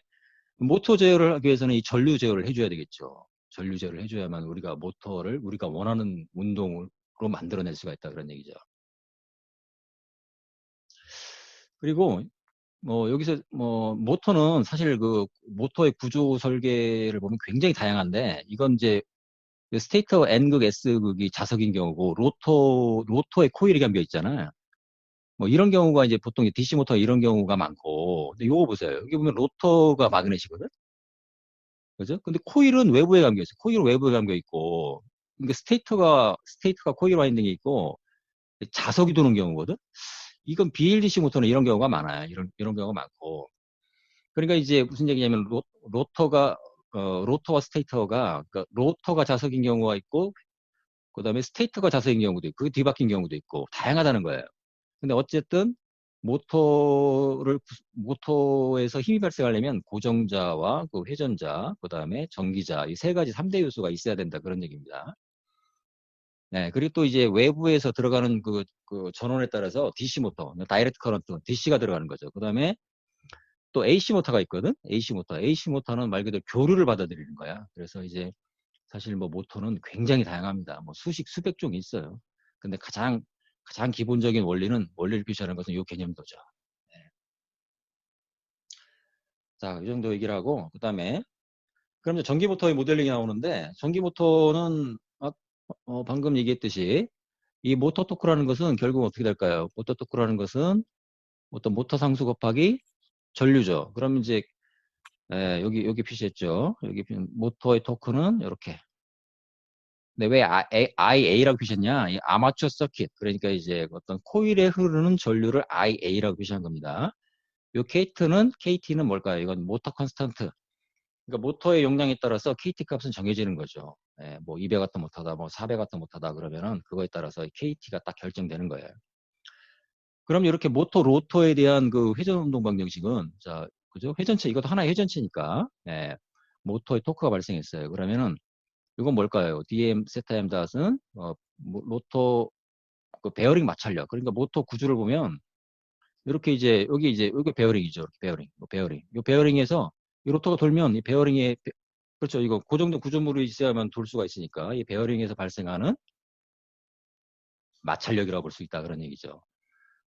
모터 제어를 하기 위해서는 이 전류 제어를 해줘야 되겠죠. 전류 제어를 해줘야만 우리가 모터를 우리가 원하는 운동으로 만들어낼 수가 있다 그런 얘기죠. 그리고 여기서 모터는 사실 그 모터의 구조 설계를 보면 굉장히 다양한데 이건 이제 스테이터 N극 S극이 자석인 경우고 로터에 코일이 감겨 있잖아요. 뭐 이런 경우가 이제 보통 DC 모터 이런 경우가 많고 근데 이거 보세요. 여기 보면 로터가 마그넷이거든. 그죠? 근데 코일은 외부에 감겨 있어. 코일은 외부에 감겨 있고, 그러니까 스테이터가 코일 와인딩이 있고, 자석이 도는 경우거든? 이건 BLDC 모터는 이런 경우가 많아요. 이런 경우가 많고. 그러니까 이제 무슨 얘기냐면, 로터와 스테이터가, 그러니까 로터가 자석인 경우가 있고, 그 다음에 스테이터가 자석인 경우도 있고, 그게 뒤바뀐 경우도 있고, 다양하다는 거예요. 근데 어쨌든, 모터에서 힘이 발생하려면 고정자와 그 회전자, 그 다음에 전기자, 이 세 가지 3대 요소가 있어야 된다. 그런 얘기입니다. 네, 그리고 또 이제 외부에서 들어가는 그 전원에 따라서 DC 모터, 다이렉트 커런트, DC가 들어가는 거죠. 그 다음에 또 AC 모터가 있거든? AC 모터는 말 그대로 교류를 받아들이는 거야. 그래서 이제 사실 뭐 모터는 굉장히 다양합니다. 뭐 수백 종이 있어요. 근데 가장 기본적인 원리를 표시하는 것은 이 개념도죠. 네. 자, 이 정도 얘기를 하고, 그 다음에, 그럼 이제 전기 모터의 모델링이 나오는데, 전기 모터는, 방금 얘기했듯이, 이 모터 토크라는 것은 결국 어떻게 될까요? 모터 토크라는 것은 어떤 모터 상수 곱하기 전류죠. 그럼 이제, 여기 표시했죠. 모터의 토크는 이렇게. 근데 왜 IA라고 표시했냐? 이 아마추어 서킷. 그러니까 이제 어떤 코일에 흐르는 전류를 IA라고 표시한 겁니다. 요 KT는 뭘까요? 이건 모터 컨스턴트. 그러니까 모터의 용량에 따라서 KT 값은 정해지는 거죠. 뭐 200W 모터다, 뭐 400W 모터다 그러면은 그거에 따라서 KT가 딱 결정되는 거예요. 그럼 이렇게 로터에 대한 그 회전 운동 방정식은 자, 그죠? 회전체 이것도 하나의 회전체니까 모터의 토크가 발생했어요. 그러면은 이건 뭘까요? DM 세타 M 닷은 로터 그 베어링 마찰력. 그러니까 모터 구조를 보면 이렇게 여기 베어링이죠. 이렇게 베어링. 베어링. 이 베어링에서 이 로터가 돌면 이 베어링에 그렇죠. 이거 고정된 구조물이 있어야만 돌 수가 있으니까 이 베어링에서 발생하는 마찰력이라고 볼 수 있다 그런 얘기죠.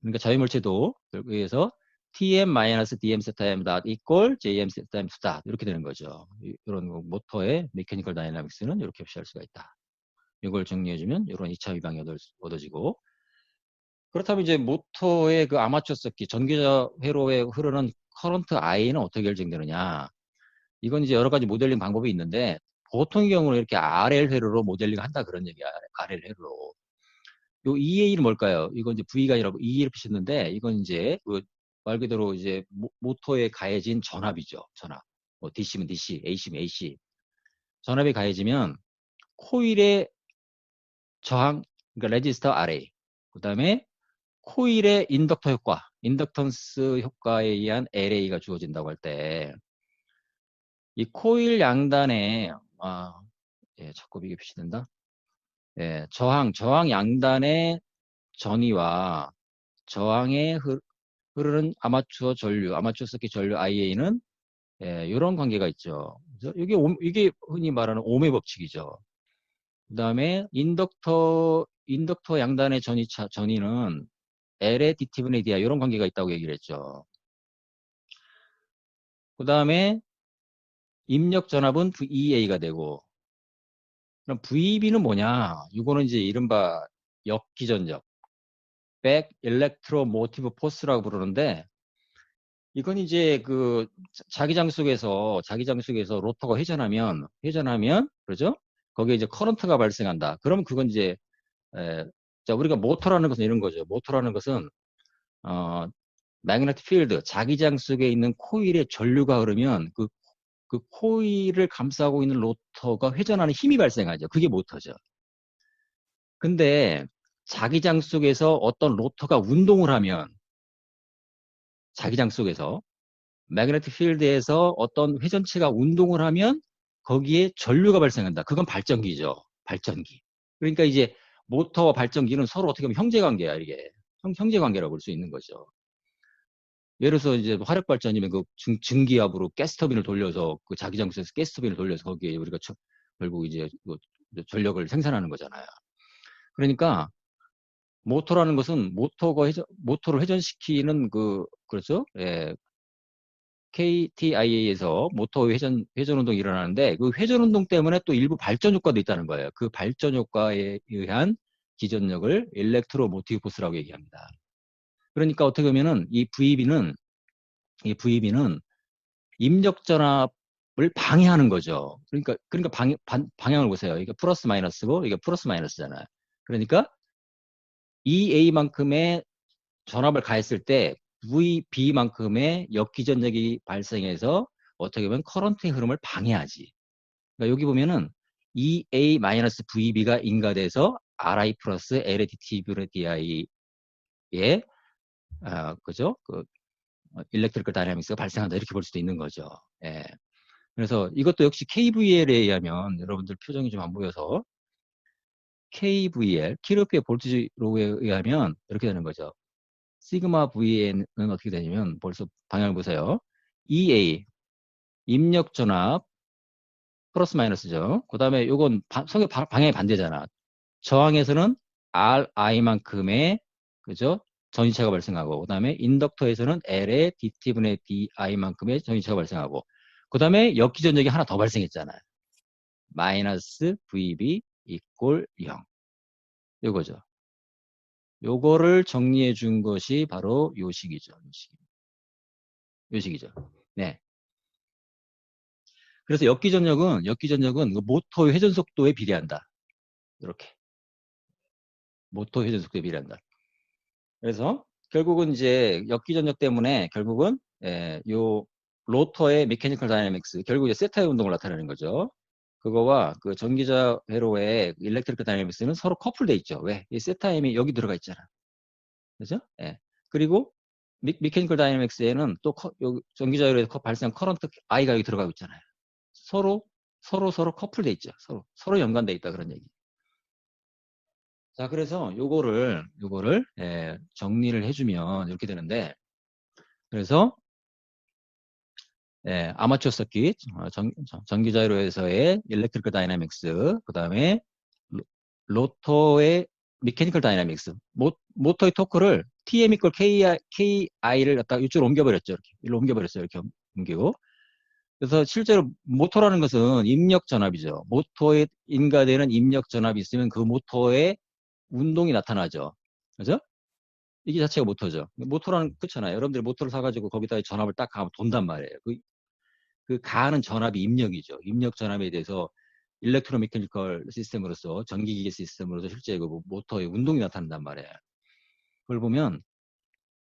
그러니까 자유물체도 결국에서 TM-DM 세타 M 닷 equal JM 세타 M 수다 이렇게 되는 거죠. 이런 모터의 메커니컬 다이나믹스는 이렇게 표시할 수가 있다. 이걸 정리해주면 이런 2차 위방이 얻어지고 그렇다면 이제 모터의 그 아마추어 서킷 전기자 회로에 흐르는 커런트 I는 어떻게 결정되느냐? 이건 이제 여러 가지 모델링 방법이 있는데 보통의 경우는 이렇게 RL 회로로 모델링 한다 그런 얘기야. RL 회로로. 요 EA는 뭘까요? 이건 이제 V가 아니라고 EA를 표시했는데 이건 이제 그 말 그대로 이제 모터에 가해진 전압이죠. 전압. 뭐 DC면 DC, AC면 AC. 전압이 가해지면 코일의 저항, 그러니까 레지스터 RA. 그다음에 코일의 인덕터 효과, 인덕턴스 효과에 의한 LA가 주어진다고 할 때, 이 코일 양단에, 예, 자꾸 이게 표시된다. 예, 저항 양단의 전위와 저항에 흐르는 아마추어 서킷 전류 IA는 예, 이런 관계가 있죠. 그래서 이게 흔히 말하는 ohm의 법칙이죠. 그 다음에 인덕터 양단의 전위는 L의 DT분의 D야 이런 관계가 있다고 얘기를 했죠. 그 다음에 입력 전압은 VEA가 되고 그럼 VB는 뭐냐? 이거는 이제 이른바 역기전력, 백 일렉트로 모티브 포스라고 부르는데 이건 이제 그 자기장 속에서 로터가 회전하면 그러죠? 거기에 이제 커런트가 발생한다. 그럼 그건 이제 자 우리가 모터라는 것은 이런 거죠. 모터라는 것은 어 매그네틱 필드 자기장 속에 있는 코일에 전류가 흐르면 그 코일을 감싸고 있는 로터가 회전하는 힘이 발생하죠. 그게 모터죠. 근데 자기장 속에서 어떤 로터가 운동을 하면 자기장 속에서 매그네틱 필드에서 어떤 회전체가 운동을 하면 거기에 전류가 발생한다. 그건 발전기죠. 발전기. 그러니까 이제 모터와 발전기는 서로 어떻게 보면 형제 관계야, 이게. 형제 관계라고 볼 수 있는 거죠. 예를 들어서 이제 화력 발전이면 그 증기압으로 가스터빈을 돌려서 그 자기장 속에서 가스터빈을 돌려서 거기에 우리가 결국 이제 그 전력을 생산하는 거잖아요. 그러니까 모터라는 것은 모터를 회전시키는 그렇죠? 예, KTIA에서 모터 회전 운동이 일어나는데 그 회전 운동 때문에 또 일부 발전 효과도 있다는 거예요. 그 발전 효과에 의한 기전력을 일렉트로 모티브 포스라고 얘기합니다. 그러니까 어떻게 보면은 이 VB는 입력 전압을 방해하는 거죠. 그러니까 방향을 보세요. 이게 플러스 마이너스고 이게 플러스 마이너스잖아요. 그러니까 EA만큼의 전압을 가했을 때 VB만큼의 역기전력이 발생해서 어떻게 보면 커런트의 흐름을 방해하지. 그러니까 여기 보면은 EA-VB가 인가돼서 RI 플러스 LADTV의 그죠? 일렉트리컬 다이나믹스가 발생한다 이렇게 볼 수도 있는 거죠. 예. 그래서 이것도 역시 KVL에 의하면 여러분들 표정이 좀 안 보여서 KVL, 키르프의 볼티지 로우에 의하면 이렇게 되는 거죠. 시그마 V는 어떻게 되냐면 벌써 방향을 보세요. EA, 입력 전압, 플러스 마이너스죠. 그 다음에 요건 방향이 반대잖아. 저항에서는 RI만큼의, 그죠? 전위체가 발생하고, 그 다음에 인덕터에서는 L의 DT분의 DI만큼의 전위체가 발생하고, 그 다음에 역기전력이 하나 더 발생했잖아요. 마이너스 VB 이꼴 0. 요거죠. 요거를 정리해 준 것이 바로 요 식이죠. 요 식이죠. 네. 그래서 역기전력은 그 모터의 회전 속도에 비례한다. 이렇게. 모터 회전 속도에 비례한다. 그래서 결국은 이제 역기전력 때문에 결국은 요 로터의 메커니컬 다이내믹스 결국 이제 세타의 운동을 나타내는 거죠. 그거와 그 전기자 회로의 일렉트리컬 다이내믹스는 서로 커플돼 있죠. 왜? 이 세타임이 여기 들어가 있잖아. 그죠? 예. 그리고 메커니컬 다이내믹스에는 또 전기자 회로에서 발생한 커런트 I가 여기 들어가고 있잖아요. 서로 커플돼 있죠. 서로 연관돼 있다 그런 얘기. 자, 그래서 요거를 정리를 해주면 이렇게 되는데, 그래서 아마추어 서킷, 전기자회로에서의 일렉트리컬 다이나믹스, 그 다음에 로터의 미케니컬 다이나믹스, 모터의 토크를 TM 이퀄 KI를 갖다가 이쪽으로 옮겨버렸죠. 이렇게. 일로 옮겨버렸어요. 이렇게 옮기고. 그래서 실제로 모터라는 것은 입력 전압이죠. 모터에 인가되는 입력 전압이 있으면 그 모터의 운동이 나타나죠. 그죠? 이게 자체가 모터죠. 모터라는 그렇잖아요. 여러분들이 모터를 사가지고 거기다 전압을 딱 가면 돈단 말이에요. 그 가하는 전압이 입력이죠. 입력 전압에 대해서 일렉트로메케니컬 시스템으로서 전기기계 시스템으로서 실제 그 모터의 운동이 나타난단 말이에요. 그걸 보면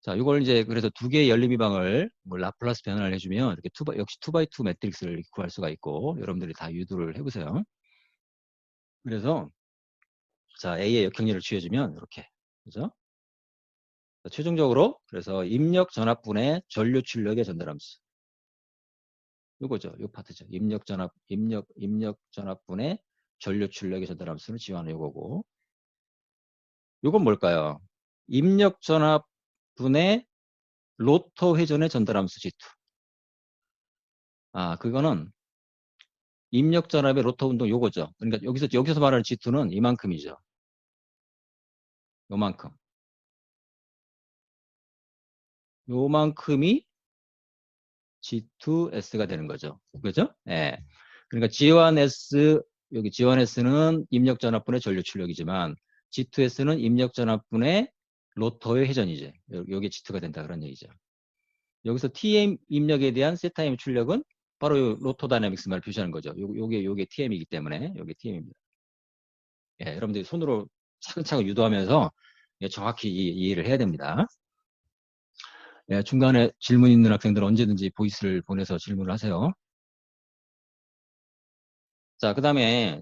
자, 이걸 이제 그래서 두 개의 열림이방을 뭐 라플라스 변환을 해주면 이렇게 역시 2x2 매트릭스를 이렇게 구할 수가 있고 여러분들이 다 유도를 해보세요. 그래서 자 A의 역형렬을 취해주면 이렇게 그죠? 최종적으로 그래서 입력 전압분의 전류 출력의 전달함수. 요거죠. 요 파트죠. 입력 전압분의 전류 출력의 전달함수를 지원하는 요거고. 요건 뭘까요? 입력 전압분의 로터 회전의 전달함수 G2. 그거는 입력 전압의 로터 운동 요거죠. 그러니까 여기서 말하는 G2는 이만큼이죠. 요만큼. 요만큼이 G2S가 되는 거죠. 그죠? 예. 그러니까 G1S, 여기 G1S는 입력 전압분의 전류 출력이지만 G2S는 입력 전압분의 로터의 회전이죠. 여기 G2가 된다 그런 얘기죠. 여기서 TM 입력에 대한 세타임 출력은 바로 로터 다이내믹스만 표시하는 거죠. 요게 TM이기 때문에 요게 TM입니다. 예, 여러분들이 손으로 차근차근 유도하면서 정확히 이해를 해야 됩니다. 예, 중간에 질문 있는 학생들 언제든지 보이스를 보내서 질문을 하세요. 자, 그 다음에,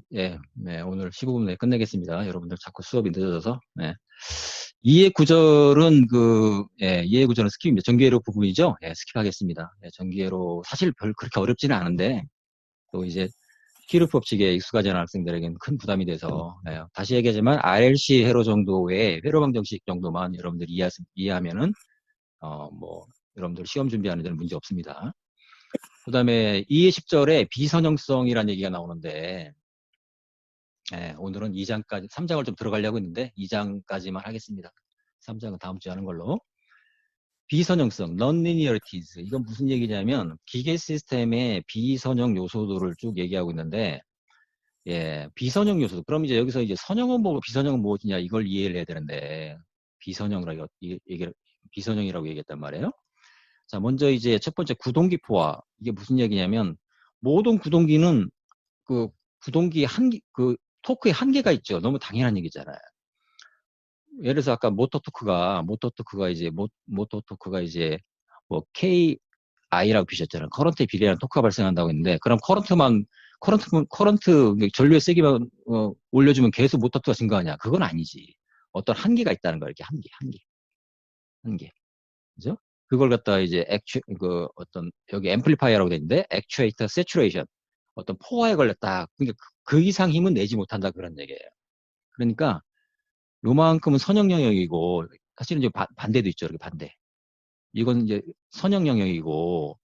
오늘 15분 내에 끝내겠습니다. 여러분들 자꾸 수업이 늦어져서. 이해 구절은 이해 구절은 스킵입니다. 전기회로 부분이죠. 스킵하겠습니다. 전기회로, 사실 그렇게 어렵지는 않은데, 또 이제, 키르 법칙에 익숙하지 않은 학생들에게는 큰 부담이 돼서, 다시 얘기하지만, RLC 회로 정도의 회로 방정식 정도만 여러분들이 이해하면은, 여러분들 시험 준비하는 데는 문제 없습니다. 그 다음에 2의 10절에 비선형성이라는 얘기가 나오는데, 오늘은 2장까지, 3장을 좀 들어가려고 했는데, 2장까지만 하겠습니다. 3장은 다음 주에 하는 걸로. 비선형성, non-linearities. 이건 무슨 얘기냐면, 기계 시스템의 비선형 요소들을 쭉 얘기하고 있는데, 비선형 요소. 그럼 이제 여기서 이제 선형은 뭐고 비선형은 무엇이냐, 이걸 이해를 해야 되는데, 비선형이라고 얘기했단 말이에요. 자, 먼저 이제 첫 번째 구동기 포화. 이게 무슨 얘기냐면, 모든 구동기는 구동기 토크의 한계가 있죠. 너무 당연한 얘기잖아요. 예를 들어서 아까 모터 토크가 이제 뭐 KI라고 비셨잖아요. 커런트에 비례하는 토크가 발생한다고 했는데, 그럼 커런트 전류의 세기만 올려주면 계속 모터 토크가 증가하냐? 그건 아니지. 어떤 한계가 있다는 거야. 이렇게 한계. 그죠? 그걸 갖다가 이제 여기 앰플리파이어라고 돼 있는데, 액추에이터 세츄레이션. 어떤 포화에 걸렸다. 그러니까 그 이상 힘은 내지 못한다. 그런 얘기예요. 그러니까 요만큼은 선형 영역이고, 사실은 이제 반대도 있죠. 이렇게 반대. 이건 이제 선형 영역이고,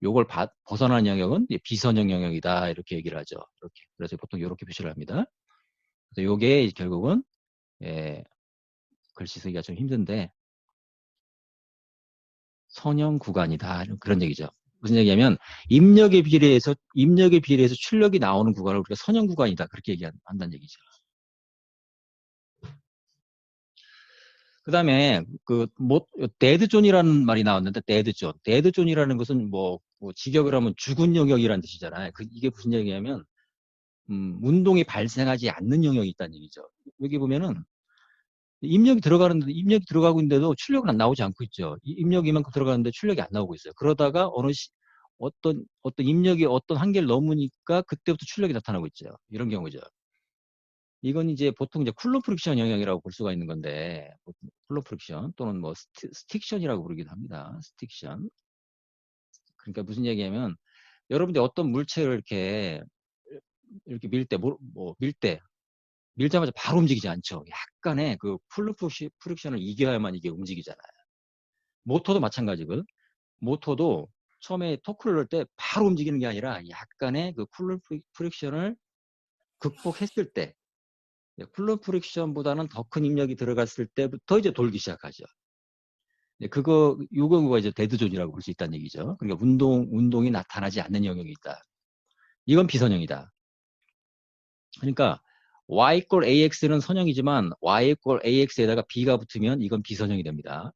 요걸 벗어난 영역은 비선형 영역이다. 이렇게 얘기를 하죠. 이렇게. 그래서 보통 이렇게 표시를 합니다. 그래서 요게 결국은, 글씨 쓰기가 좀 힘든데, 선형 구간이다. 그런 얘기죠. 무슨 얘기냐면, 입력에 비례해서 출력이 나오는 구간을 우리가 선형 구간이다. 그렇게 얘기한다는 얘기죠. 그 다음에, 데드존이라는 말이 나왔는데, 데드존. 데드존이라는 것은 직역을 하면 죽은 영역이라는 뜻이잖아요. 이게 무슨 얘기냐면, 운동이 발생하지 않는 영역이 있다는 얘기죠. 여기 보면은, 입력이 들어가고 있는데도 출력은 안 나오지 않고 있죠. 입력이 이만큼 들어가는데 출력이 안 나오고 있어요. 그러다가 어떤 입력이 어떤 한계를 넘으니까 그때부터 출력이 나타나고 있죠. 이런 경우죠. 이건 이제 보통 이제 쿨러 프릭션 영역이라고 볼 수가 있는 건데, 쿨러 프릭션 또는 스틱션이라고 부르기도 합니다. 스틱션. 그러니까 무슨 얘기냐면, 여러분들이 어떤 물체를 이렇게 밀자마자 바로 움직이지 않죠. 약간의 쿨러 프릭션을 이겨야만 이게 움직이잖아요. 모터도 마찬가지거든. 모터도 처음에 토크를 할 때 바로 움직이는 게 아니라 약간의 쿨러 프릭션을 극복했을 때, 쿨러 프릭션보다는 더 큰 입력이 들어갔을 때부터 이제 돌기 시작하죠. 요 경우가 이제 데드존이라고 볼 수 있다는 얘기죠. 그러니까 운동이 나타나지 않는 영역이 있다. 이건 비선형이다. 그러니까 y 꼴 ax는 선형이지만 y 꼴 ax에다가 b가 붙으면 이건 비선형이 됩니다.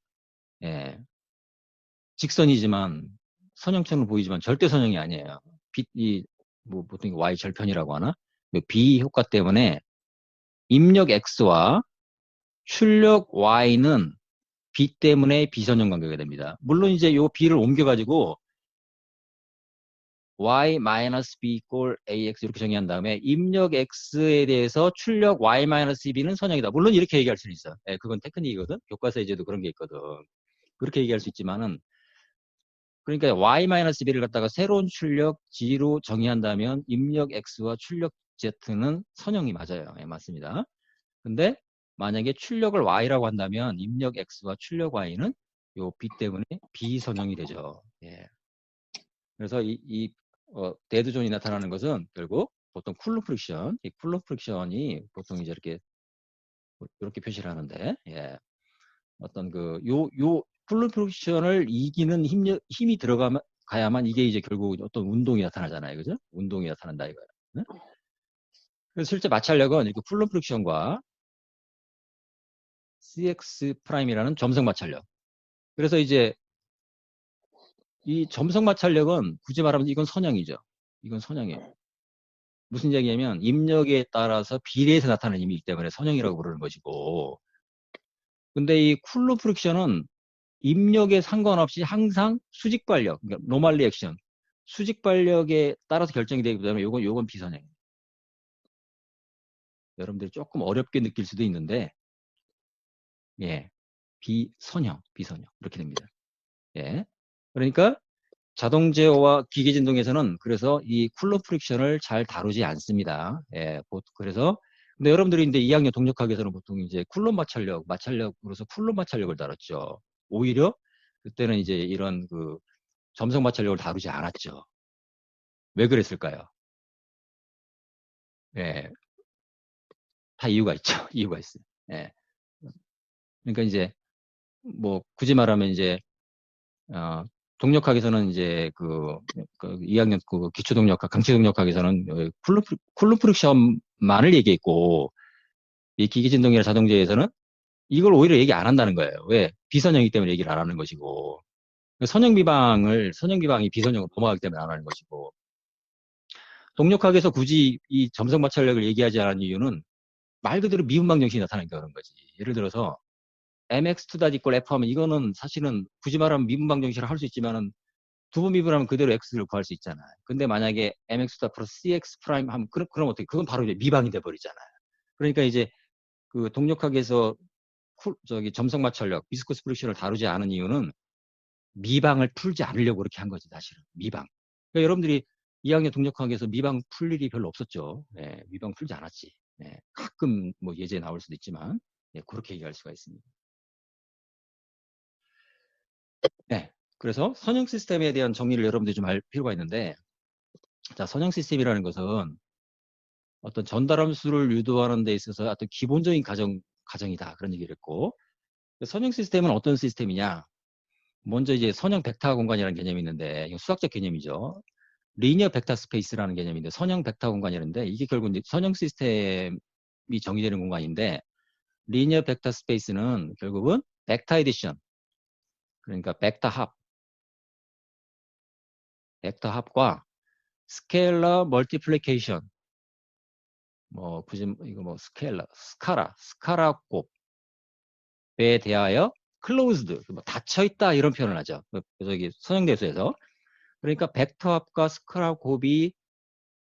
직선이지만 선형처럼 보이지만 절대 선형이 아니에요. 보통 y 절편이라고 하나? b 효과 때문에 입력 x와 출력 y는 b 때문에 비선형 관계가 됩니다. 물론 이제 요 b를 옮겨가지고 y-b equal ax 이렇게 정의한 다음에 입력 x에 대해서 출력 y-b는 선형이다. 물론 이렇게 얘기할 수는 있어. 예, 그건 테크닉이거든. 교과서 예제도 그런 게 있거든. 그렇게 얘기할 수 있지만은 그러니까 y-b를 갖다가 새로운 출력 g로 정의한다면 입력 x와 출력 z는 선형이 맞아요. 예, 맞습니다. 근데 만약에 출력을 y라고 한다면 입력 x와 출력 y는 요 b 때문에 비선형이 되죠. 예. 그래서 데드존이 나타나는 것은 결국 보통 쿨러 프릭션, 이 쿨러 프릭션이 보통 이제 이렇게 표시를 하는데, 예. 어떤 쿨러 프릭션을 이기는 힘이 가야만 이게 이제 결국 어떤 운동이 나타나잖아요. 그죠? 운동이 나타난다 이거예요. 네? 그래서 실제 마찰력은 이렇게 쿨러 프릭션과 CX 프라임이라는 점성 마찰력. 그래서 이제 이 점성 마찰력은 굳이 말하면 이건 선형이죠. 이건 선형이에요. 무슨 얘기냐면 입력에 따라서 비례해서 나타나는 힘이기 때문에 선형이라고 부르는 것이고, 근데 이 쿨러 프릭션은 입력에 상관없이 항상 수직 발력, 그러니까 노멀 리액션, 수직 발력에 따라서 결정이 되기 때문에 요건 비선형이에요. 여러분들이 조금 어렵게 느낄 수도 있는데, 예, 비선형 이렇게 됩니다. 예, 그러니까 자동 제어와 기계 진동에서는 그래서 이 쿨러 프릭션을 잘 다루지 않습니다. 예, 그래서 근데 여러분들이 이제 2학년 동력학에서는 보통 이제 쿨러 마찰력으로서 쿨러 마찰력을 다뤘죠. 오히려 그때는 이제 이런 그 점성 마찰력을 다루지 않았죠. 왜 그랬을까요? 예, 다 이유가 있죠. 이유가 있어요. 예. 그러니까 이제 뭐 굳이 말하면 이제 동력학에서는 이제 그 2학년 그 기초동력학, 강체동력학에서는 쿨러 프릭션만을 얘기했고, 이 기계진동이나 자동제에서는 이걸 오히려 얘기 안 한다는 거예요. 왜? 비선형이기 때문에 얘기를 안 하는 것이고, 선형 비방이 비선형으로 넘어가기 때문에 안 하는 것이고, 동력학에서 굳이 이 점성 마찰력을 얘기하지 않은 이유는 말 그대로 미분방 정신이 나타나니까 그런 거지. 예를 들어서 mx2 equal f 하면 이거는 사실은 굳이 말하면 미분방 정신을 할 수 있지만은 두 번 미분하면 그대로 x를 구할 수 있잖아요. 근데 만약에 mx2 플러스 cx 프라임 하면 그럼 어떻게? 그건 바로 이제 미방이 돼 버리잖아요. 그러니까 이제 그 동력학에서 점성 마찰력, 비스코스 프릭션을 다루지 않은 이유는 미방을 풀지 않으려고 그렇게 한 거지, 사실은. 미방. 그러니까 여러분들이 2학년 동력학에서 미방 풀 일이 별로 없었죠. 예, 미방 풀지 않았지. 예, 가끔 뭐 예제에 나올 수도 있지만, 예, 그렇게 얘기할 수가 있습니다. 네. 그래서 선형 시스템에 대한 정리를 여러분들이 좀 알 필요가 있는데, 자, 선형 시스템이라는 것은 어떤 전달함수를 유도하는 데 있어서 어떤 기본적인 가정이다. 그런 얘기를 했고, 선형 시스템은 어떤 시스템이냐? 먼저 이제 선형 벡터 공간이라는 개념이 있는데, 이거 수학적 개념이죠. 리니어 벡터 스페이스라는 개념인데, 선형 벡터 공간이라는데, 이게 결국 이제 선형 시스템이 정의되는 공간인데, 리니어 벡터 스페이스는 결국은 벡터 에디션, 그러니까 벡터 합과 스케일러 멀티플리케이션, 뭐 굳이 이거 뭐 스카라 곱에 대하여 클로즈드, 뭐 닫혀 있다 이런 표현을 하죠. 저기 선형대수에서. 그러니까 벡터 합과 스카라 곱이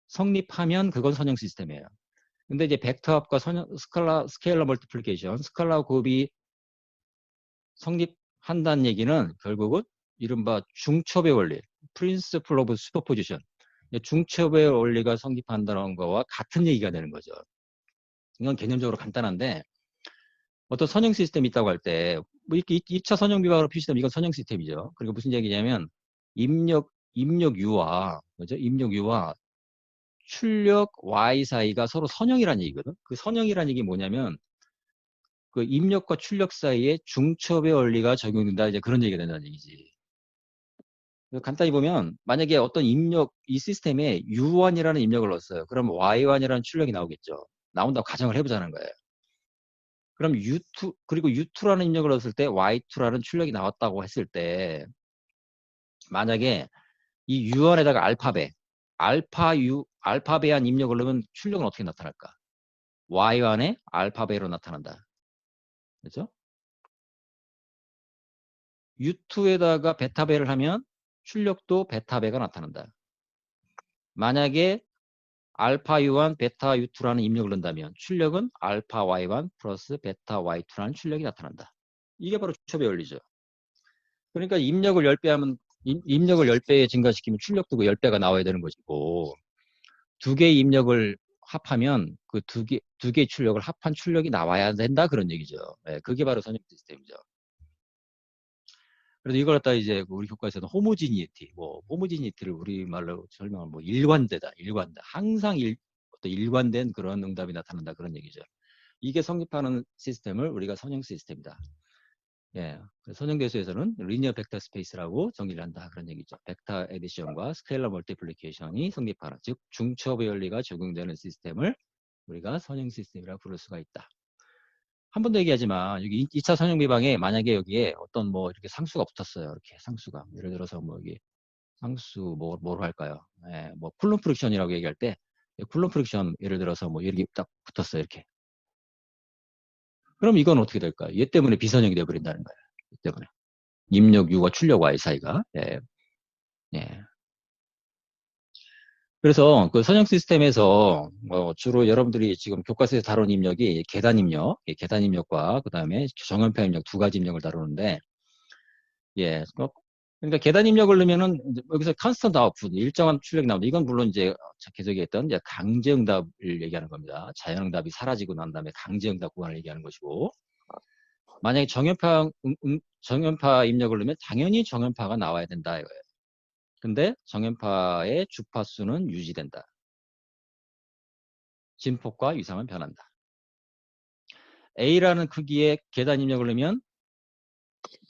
성립하면 그건 선형 시스템이에요. 근데 이제 벡터 합과 스케일러 멀티플리케이션, 스칼라 곱이 성립한다는 얘기는 결국은 이른바 중첩의 원리, 프린시플 오브 슈퍼포지션, 중첩의 원리가 성립한다는 거와 같은 얘기가 되는 거죠. 이건 개념적으로 간단한데, 어떤 선형 시스템이 있다고 할 때, 뭐 이렇게 2차 선형 비방으로 표시되면 이건 선형 시스템이죠. 그리고 무슨 얘기냐면, 입력 U와 출력 Y 사이가 서로 선형이라는 얘기거든. 그 선형이라는 얘기 뭐냐면, 그 입력과 출력 사이에 중첩의 원리가 적용된다. 이제 그런 얘기가 된다는 얘기지. 간단히 보면, 만약에 어떤 이 시스템에 U1이라는 입력을 넣었어요. 그럼 Y1이라는 출력이 나오겠죠. 나온다고 가정을 해보자는 거예요. 그럼 그리고 U2라는 입력을 넣었을 때 Y2라는 출력이 나왔다고 했을 때, 만약에 이 U1에다가 알파베한 입력을 넣으면 출력은 어떻게 나타날까? Y1에 알파베로 나타난다. 그렇죠? U2에다가 베타베를 하면 출력도 베타베가 나타난다. 만약에 알파 U1, 베타 U2라는 입력을 넣는다면 출력은 알파 Y1 플러스 베타 Y2라는 출력이 나타난다. 이게 바로 주첩의 원리죠. 그러니까 입력을 10배 하면 입력을 10배 증가시키면 출력도 그 10배가 나와야 되는 것이고 두 개의 입력을 합하면 그 두 개의 출력을 합한 출력이 나와야 된다 그런 얘기죠. 네, 그게 바로 선형 시스템이죠. 그래서 이걸 갖다 이제 우리 교과에서는 호모지니티, 호모지니티를 우리말로 설명하면 일관되다. 항상 어떤 일관된 그런 응답이 나타난다 그런 얘기죠. 이게 성립하는 시스템을 우리가 선형 시스템이다. 예, 선형대수에서는 리니어 벡터 스페이스라고 정의를 한다 그런 얘기죠. 벡터 에디션과 스케일러 멀티플리케이션이 성립하는, 즉 중첩의 원리가 적용되는 시스템을 우리가 선형 시스템이라고 부를 수가 있다. 한 번 더 얘기하지만 여기 2차 선형 비방에 만약에 여기에 어떤 이렇게 상수가 붙었어요. 이렇게 상수가 예를 들어서 여기 상수 뭐로 할까요? 예, 쿨룸 프릭션이라고 얘기할 때 쿨룸 프릭션 예를 들어서 이렇게 딱 붙었어요. 이렇게. 그럼 이건 어떻게 될까요? 얘 때문에 비선형이 되어버린다는 거예요. 얘 때문에. 입력 U와 출력 Y 사이가. 예. 예. 그래서 그 선형 시스템에서 주로 여러분들이 지금 교과서에서 다룬 입력이 계단 입력, 계단 입력과 그 다음에 정연파 입력 두 가지 입력을 다루는데, 예. 그러니까 계단 입력을 넣으면은 여기서 컨스턴트 아웃풋, 일정한 출력이 나옵니다. 이건 물론 이제 계속 얘기했던 이제 강제응답을 얘기하는 겁니다. 자연응답이 사라지고 난 다음에 강제응답 구간을 얘기하는 것이고, 만약에 정연파 입력을 넣으면 당연히 정연파가 나와야 된다 이거예요. 근데 정연파의 주파수는 유지된다. 진폭과 위상은 변한다. A라는 크기의 계단 입력을 넣으면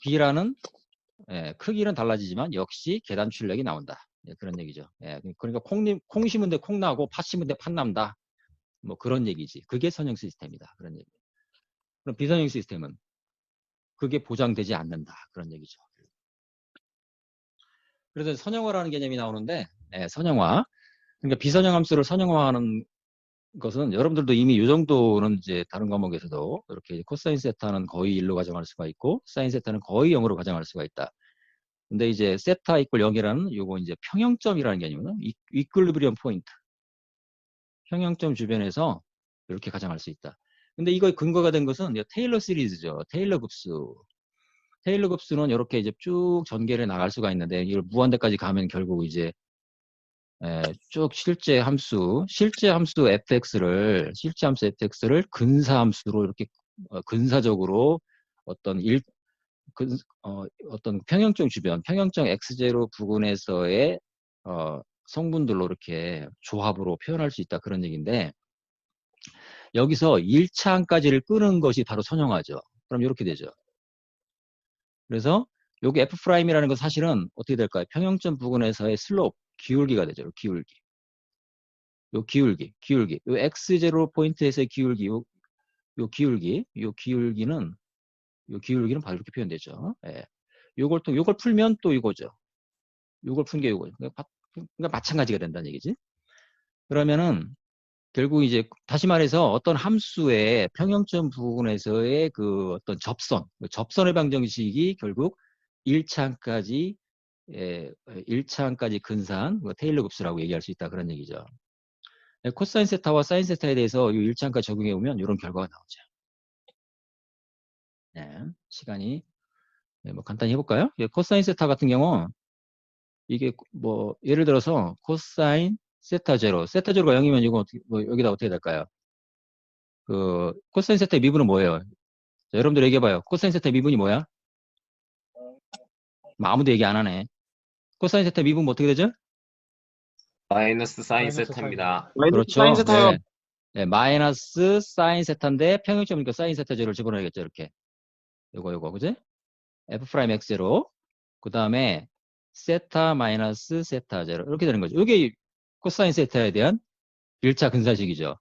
B라는 크기는 달라지지만 역시 계단 출력이 나온다. 그런 얘기죠. 그러니까 콩 심은데 콩 나고 팥 심은데 팥 남다. 그런 얘기지. 그게 선형 시스템이다. 그런 얘기. 그럼 비선형 시스템은 그게 보장되지 않는다. 그런 얘기죠. 그래서 선형화라는 개념이 나오는데 선형화. 그러니까 비선형 함수를 선형화하는 것은 여러분들도 이미 이 정도는 이제 다른 과목에서도 이렇게 코사인 세타는 거의 1로 가정할 수가 있고 사인 세타는 거의 0으로 가정할 수가 있다. 근데 이제 세타 이퀄 0이라는 요거 이제 평형점이라는 개념은 이퀄리브리엄 포인트. 평형점 주변에서 이렇게 가정할 수 있다. 근데 이거 근거가 된 것은 테일러 시리즈죠. 테일러 급수. 테일러 급수는 이렇게 이제 쭉 전개를 나갈 수가 있는데 이걸 무한대까지 가면 결국 이제 쭉 실제 함수 fx를 근사 함수로 이렇게 근사적으로 어떤 어떤 평형점 주변, 평형점 x0 부근에서의 성분들로 이렇게 조합으로 표현할 수 있다 그런 얘기인데 여기서 1차항까지를 끄는 것이 바로 선형화죠. 그럼 이렇게 되죠. 그래서 여기 F'이라는 건 사실은 어떻게 될까요? 평형점 부근에서의 슬롭, 기울기가 되죠. 기울기. 요 기울기. 요 X0 포인트에서의 기울기, 요 기울기는 바로 이렇게 표현되죠. 예. 요걸 풀면 또 이거죠. 요걸 푼 게 요거죠. 그러니까 마찬가지가 된다는 얘기지. 그러면은 결국 이제 다시 말해서 어떤 함수의 평형점 부분에서의 그 어떤 접선의 방정식이 결국 1차항까지 근사한 테일러 급수라고 얘기할 수 있다 그런 얘기죠. 코사인 세타와 사인 세타에 대해서 이 1차항까지 적용해 보면 이런 결과가 나오죠. 네, 시간이 간단히 해볼까요? 코사인 세타 같은 경우 이게 예를 들어서 코사인 세타 제로, 세타 제로가 0이면 이거 여기다 어떻게 될까요? 그 코사인 세타의 미분은 뭐예요? 자, 여러분들 얘기해봐요. 코사인 세타의 미분이 뭐야? 아무도 얘기 안 하네. 코사인 세타의 미분 어떻게 되죠? 마이너스 사인 세타입니다. 그렇죠. 네, 마이너스 사인 세타인데 평형점이니까 사인 세타 제로를 집어넣어야겠죠. 이렇게. 요거 그지? F'X 제로. 그 다음에 세타 마이너스 세타 제로. 이렇게 되는 거죠. 이게 코사인 세타에 대한 1차 근사식이죠.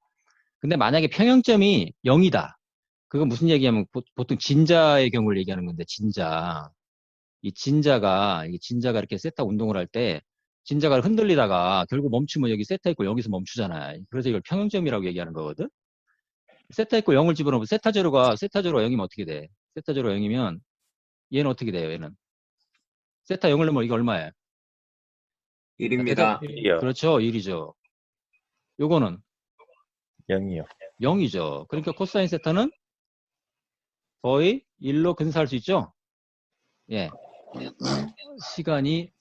근데 만약에 평형점이 0이다. 그건 무슨 얘기하면 보통 진자의 경우를 얘기하는 건데 이 진자가 이렇게 세타 운동을 할 때 진자가 흔들리다가 결국 멈추면 여기 세타 있고 여기서 멈추잖아요. 그래서 이걸 평형점이라고 얘기하는 거거든. 세타 있고 0을 집어넣으면 세타 제로가 0이면 어떻게 돼? 세타 제로가 0이면 얘는 어떻게 돼요? 얘는 세타 0을 넣으면 이게 얼마예요? 1입니다. 1이요. 그렇죠. 1이죠. 요거는 0이요. 0이죠. 그러니까 코사인 세타는 거의 1로 근사할 수 있죠. 예. 시간이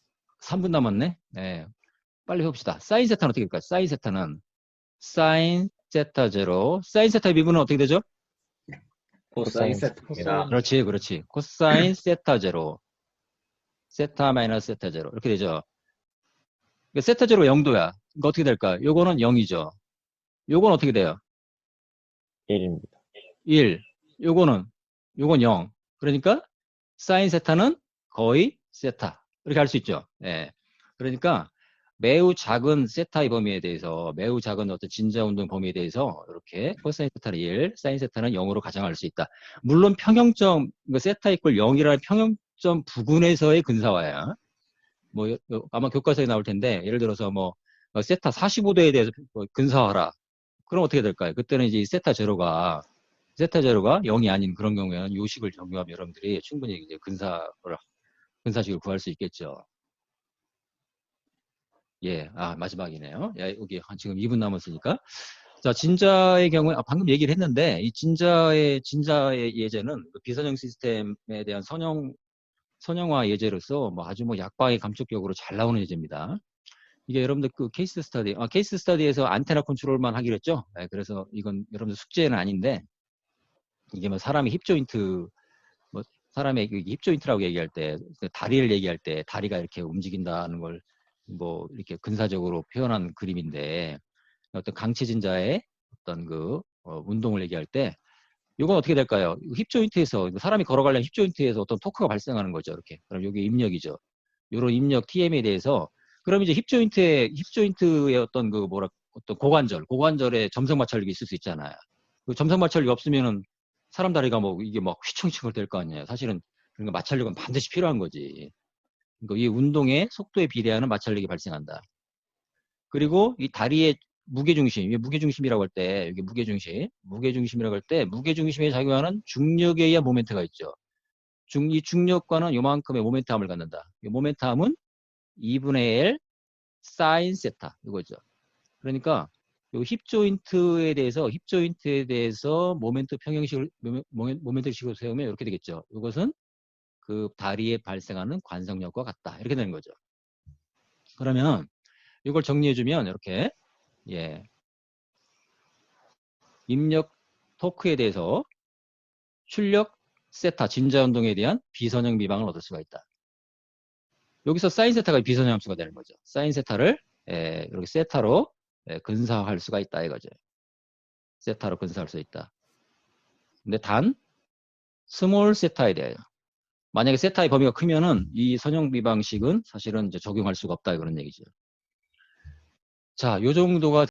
3분 남았네. 예. 빨리 해봅시다. 사인 세타는 어떻게 될까요? 사인 세타는 사인 세타 제로. 사인 세타의 미분은 어떻게 되죠? 코사인 세타입니다. 그렇지, 그렇지. 코사인 세타 제로. 세타 마이너스 세타 제로. 이렇게 되죠. 그러니까 세타 제로 0도야. 이거 어떻게 될까? 요거는 0이죠. 요건 어떻게 돼요? 1입니다. 1. 요건 0. 그러니까 사인 세타는 거의 세타. 이렇게 할 수 있죠. 예. 그러니까 매우 작은 세타의 범위에 대해서, 매우 작은 어떤 진자 운동 범위에 대해서 이렇게 코사인 세타는 1, 사인 세타는 0으로 가정할 수 있다. 물론 평형점, 세타 이퀄 0이라는 평형점 부근에서의 근사화야. 뭐 아마 교과서에 나올 텐데, 예를 들어서 세타 45도에 대해서 근사화하라. 그럼 어떻게 될까요? 그때는 이제 세타 제로가 0이 아닌 그런 경우에는 요식을 적용하면 여러분들이 충분히 이제 근사식을 구할 수 있겠죠. 예, 마지막이네요. 야, 여기 지금 2분 남았으니까. 자, 진자의 경우에, 방금 얘기를 했는데, 이 진자의 예제는 그 비선형 시스템에 대한 선형화 예제로서 아주 약방의 감촉격으로 잘 나오는 예제입니다. 이게 여러분들 그 케이스 스터디에서 안테나 컨트롤만 하기로 했죠? 네, 그래서 이건 여러분들 숙제는 아닌데, 이게 사람이 힙조인트, 사람의 힙조인트라고 얘기할 때, 다리를 얘기할 때, 다리가 이렇게 움직인다는 걸 이렇게 근사적으로 표현한 그림인데, 어떤 강체진자의 어떤 운동을 얘기할 때, 이건 어떻게 될까요? 힙조인트에서, 사람이 걸어가려면 힙조인트에서 어떤 토크가 발생하는 거죠, 이렇게. 그럼 이게 입력이죠. 이런 입력 TM에 대해서, 그럼 이제 힙조인트의 어떤 어떤 고관절에 점성 마찰력이 있을 수 있잖아요. 그 점성 마찰력이 없으면은 사람 다리가 이게 휘청휘청을 될 거 아니에요. 사실은 그러니까 마찰력은 반드시 필요한 거지. 그러니까 이 운동의 속도에 비례하는 마찰력이 발생한다. 그리고 이 다리의 무게중심, 무게중심이라고 할 때, 여기 무게중심이라고 할 때, 무게중심에 작용하는 중력에 의한 모멘트가 있죠. 이 중력과는 요만큼의 모멘트함을 갖는다. 이 모멘트함은 2분의 L 사인 세타, 이거죠. 그러니까, 요 힙조인트에 대해서 모멘트 식으로 세우면 이렇게 되겠죠. 이것은 그 다리에 발생하는 관성력과 같다. 이렇게 되는 거죠. 그러면 이걸 정리해주면 이렇게 입력 토크에 대해서 출력 세타 진자 운동에 대한 비선형 미방을 얻을 수가 있다. 여기서 사인 세타가 비선형 함수가 되는 거죠. 사인 세타를 이렇게 세타로 근사할 수가 있다 이거죠. 세타로 근사할 수 있다. 근데 단 스몰 세타에 대하여 만약에 세타의 범위가 크면은 이 선형 미방식은 사실은 이제 적용할 수가 없다 그런 얘기죠. 자, 요 정도가